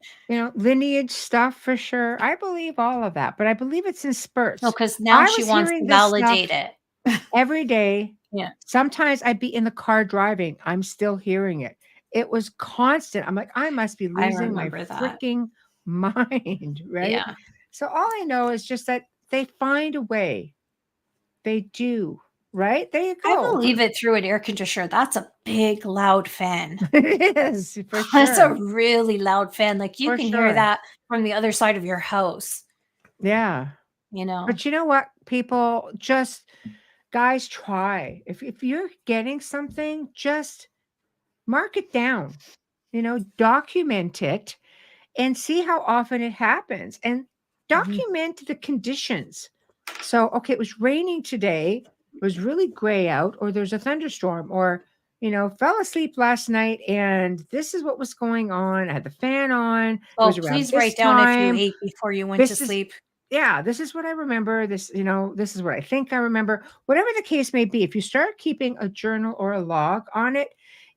lineage stuff for sure. I believe all of that, but I believe it's in No, spurts. because now I she was wants hearing to this stuff validate it. every day. Yeah, Sometimes I'd be in the car driving. I'm still hearing it. It was constant. I'm like, I must be I losing my remember that. freaking mind, right? Yeah. So all I know is just that they find a way. They do, right? There you I go. believe it through an air conditioner. That's a big, loud fan. It is for That's a sure. really loud fan. Like you For can hear sure. that from the other side of your house, Yeah. you know? But you know what? People just, guys, try. If you're getting something, just mark it down, document it and see how often it happens and Mhm. document the conditions. So, okay, it was raining today, it was really gray out, or there's a thunderstorm, or, fell asleep last night and this is what was going on. I had the fan on, it was Oh, around please this write down if you time. ate before you went to This is, sleep. yeah, this is what I remember. This is what I think I remember. Whatever the case may be, if you start keeping a journal or a log on it,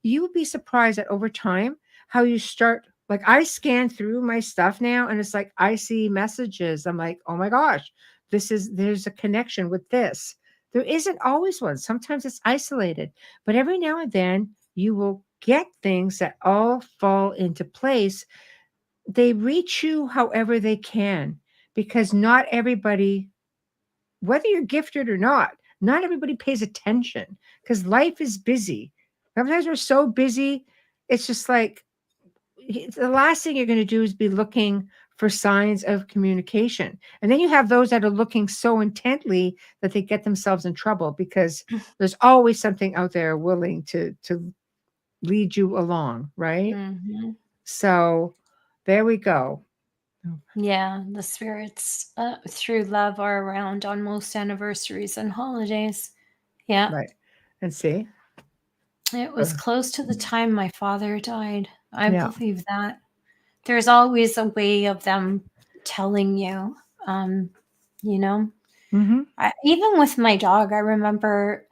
you would be surprised that over time how you start. Like I scan through my stuff now, and it's like I see messages. I'm like, oh my gosh, there's a connection with this. There isn't always one. Sometimes it's isolated, but every now and then you will get things that all fall into place. They reach you however they can because not everybody, whether you're gifted or not everybody pays attention because life is busy. Sometimes we're so busy, it's just like the last thing you're going to do is be looking for signs of communication. And then you have those that are looking so intently that they get themselves in trouble because there's always something out there willing to lead you along, right? Mhm. So there we go. Yeah, the spirits through love are around on most anniversaries and holidays. Yeah, Right. And see? it was close to the time my father died. I Yeah. believe that. There's always a way of them telling you, um, you know? Mm-hmm. Even with my dog, I remember,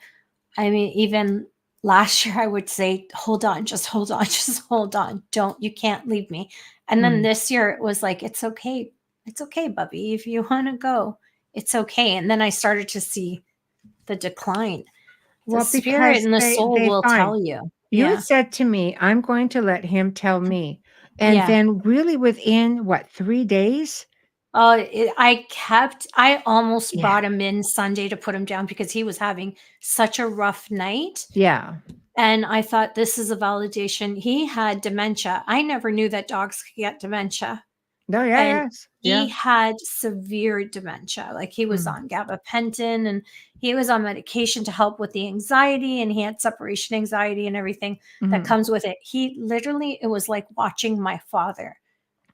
I mean, even last year, I would say, hold on, just hold on, just hold on. You can't leave me. And then Mm. this year, it was like, it's okay. it's okay, Bubby. If you want to go, it's okay. And then I started to see the decline. The Well, spirit because and the soul they will find. tell you. You had Yeah. said to me, I'm going to let him tell me. And Yeah. then really within what, 3 days? I almost Yeah. brought him in Sunday to put him down because he was having such a rough night. Yeah. And I thought, this is a validation. He had dementia. I never knew that dogs could get dementia. No, yeah, And yes. he Yeah. had severe dementia. Like, he was Mm. on gabapentin and he was on medication to help with the anxiety, and he had separation anxiety and everything that Mhm. comes with it. He literally, it was like watching my father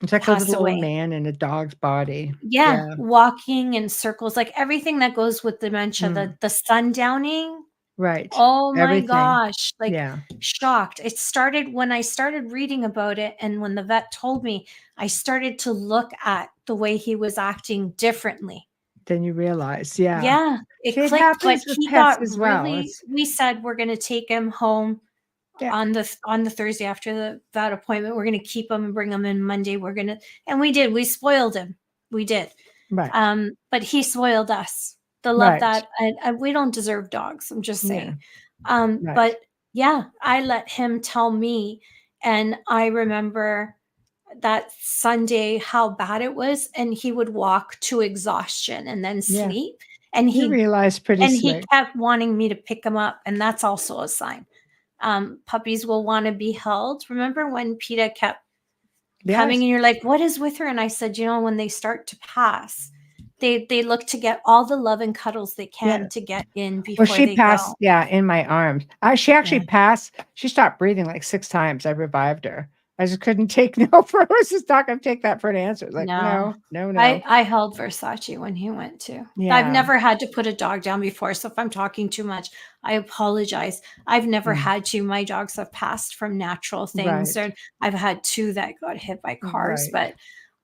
It's like a pass little old away. man in a dog's body. Yeah, Yeah. walking in circles, like everything that goes with dementia, Mm. the sundowning. Right. Oh my Everything. gosh, like, Yeah. shocked. It started when I started reading about it, and when the vet told me, I started to look at the way he was acting differently. Then you realize, yeah. Yeah, it See, it clicked, but happens with he pets got as well. really, we said we're gonna take him home Yeah. on the Thursday after that appointment. We're gonna keep him and bring him in Monday. And we did. We spoiled him. We did. Right. But he spoiled us. The love Right. that, and we don't deserve dogs. I'm just Yeah. saying. Right. But yeah, I let him tell me, and I remember that Sunday how bad it was, and he would walk to exhaustion and then Yeah. sleep, and You realize pretty he slick. kept wanting me to pick him up, and that's also a sign. Puppies will want to be held. Remember when PETA kept coming Yes. and you're like, what is with her? And I said, when they start to pass, they look to get all the love and cuddles they Yeah. can to get in Well, before she they passed, go. yeah, in my arms. She actually Yeah. passed. She stopped breathing like 6 times. I revived her. I just couldn't take no for I was just not gonna take that for an answer. Like, No, no, no, no. I held Versace when he went too. I've Yeah. never had to put a dog down before, so if I'm talking too much, I apologize. I've never Mm. had to. My dogs have passed from natural things, Right. or I've had 2 that got hit by cars, Right.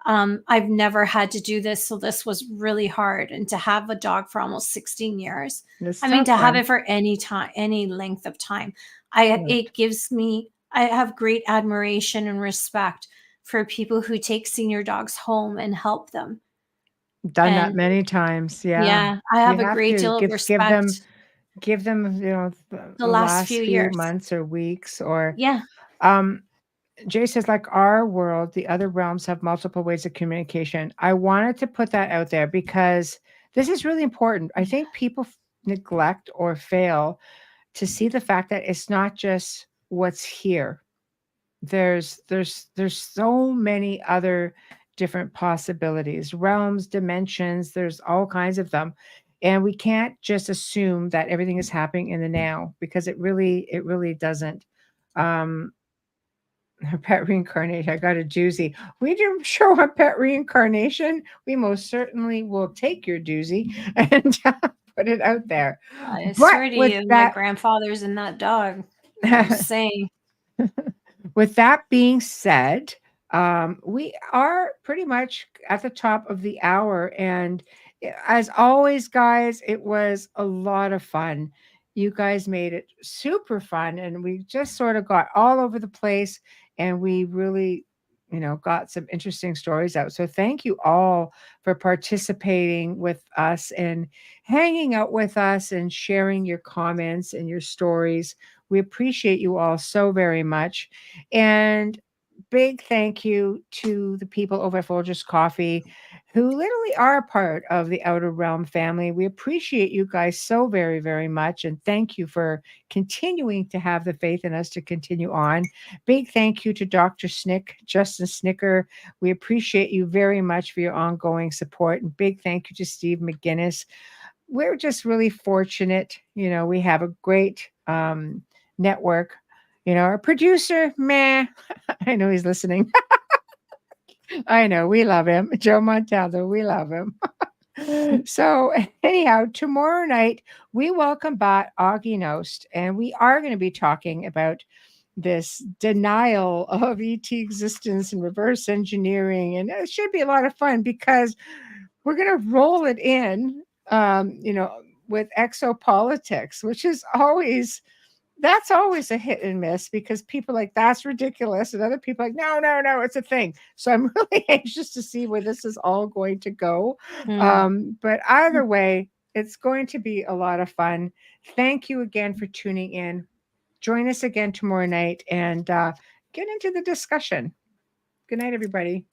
but I've never had to do this, so this was really hard. And to have a dog for almost 16 years, It's I mean, tough to have one. it for any time, any length of time, Right. it gives me, I have great admiration and respect for people who take senior dogs home and help them. Done that And many times. Yeah. yeah, I You have a have great to deal of give them, respect the the last last few few years. months or weeks or Yeah. um Jay says, like our world, the other realms have multiple ways of communication. I wanted to put that out there because this is really important. I think people neglect or fail to see the fact that it's not just what's here. There's so many other different possibilities, realms, dimensions. There's all kinds of them, and we can't just assume that everything is happening in the now because it really doesn't. Um, Pet reincarnation. I got a doozy. We do show a pet reincarnation. We most certainly will take your doozy and put it out there. I But swear to with you, my that, grandfather's in that dog. I'm just saying. with that being said, we are pretty much at the top of the hour. And as always, guys, it was a lot of fun. You guys made it super fun. And we just sort of got all over the place and we really, got some interesting stories out. So thank you all for participating with us and hanging out with us and sharing your comments and your stories. We appreciate you all so very much. And big thank you to the people over at Folgers Coffee who literally are a part of the Outer Realm family. We appreciate you guys so very, very much. And thank you for continuing to have the faith in us to continue on. Big thank you to Dr. Snick, Justin Snicker. We appreciate you very much for your ongoing support. And big thank you to Steve McGinnis. We're just really fortunate. We have a great network. Our producer, meh, I know he's listening. I know we love him. Joe Montaldo, we love him. So, anyhow, tomorrow night we welcome back Augie Nost, and we are going to be talking about this denial of ET existence and reverse engineering. And it should be a lot of fun because we're going to roll it in, with exopolitics, which is always that's always a hit and miss because people like, that's ridiculous. And other people like, no, it's a thing. So I'm really anxious to see where this is all going to go. But either way, it's going to be a lot of fun. Thank you again for tuning in. Join us again tomorrow night and get into the discussion. Good night, everybody.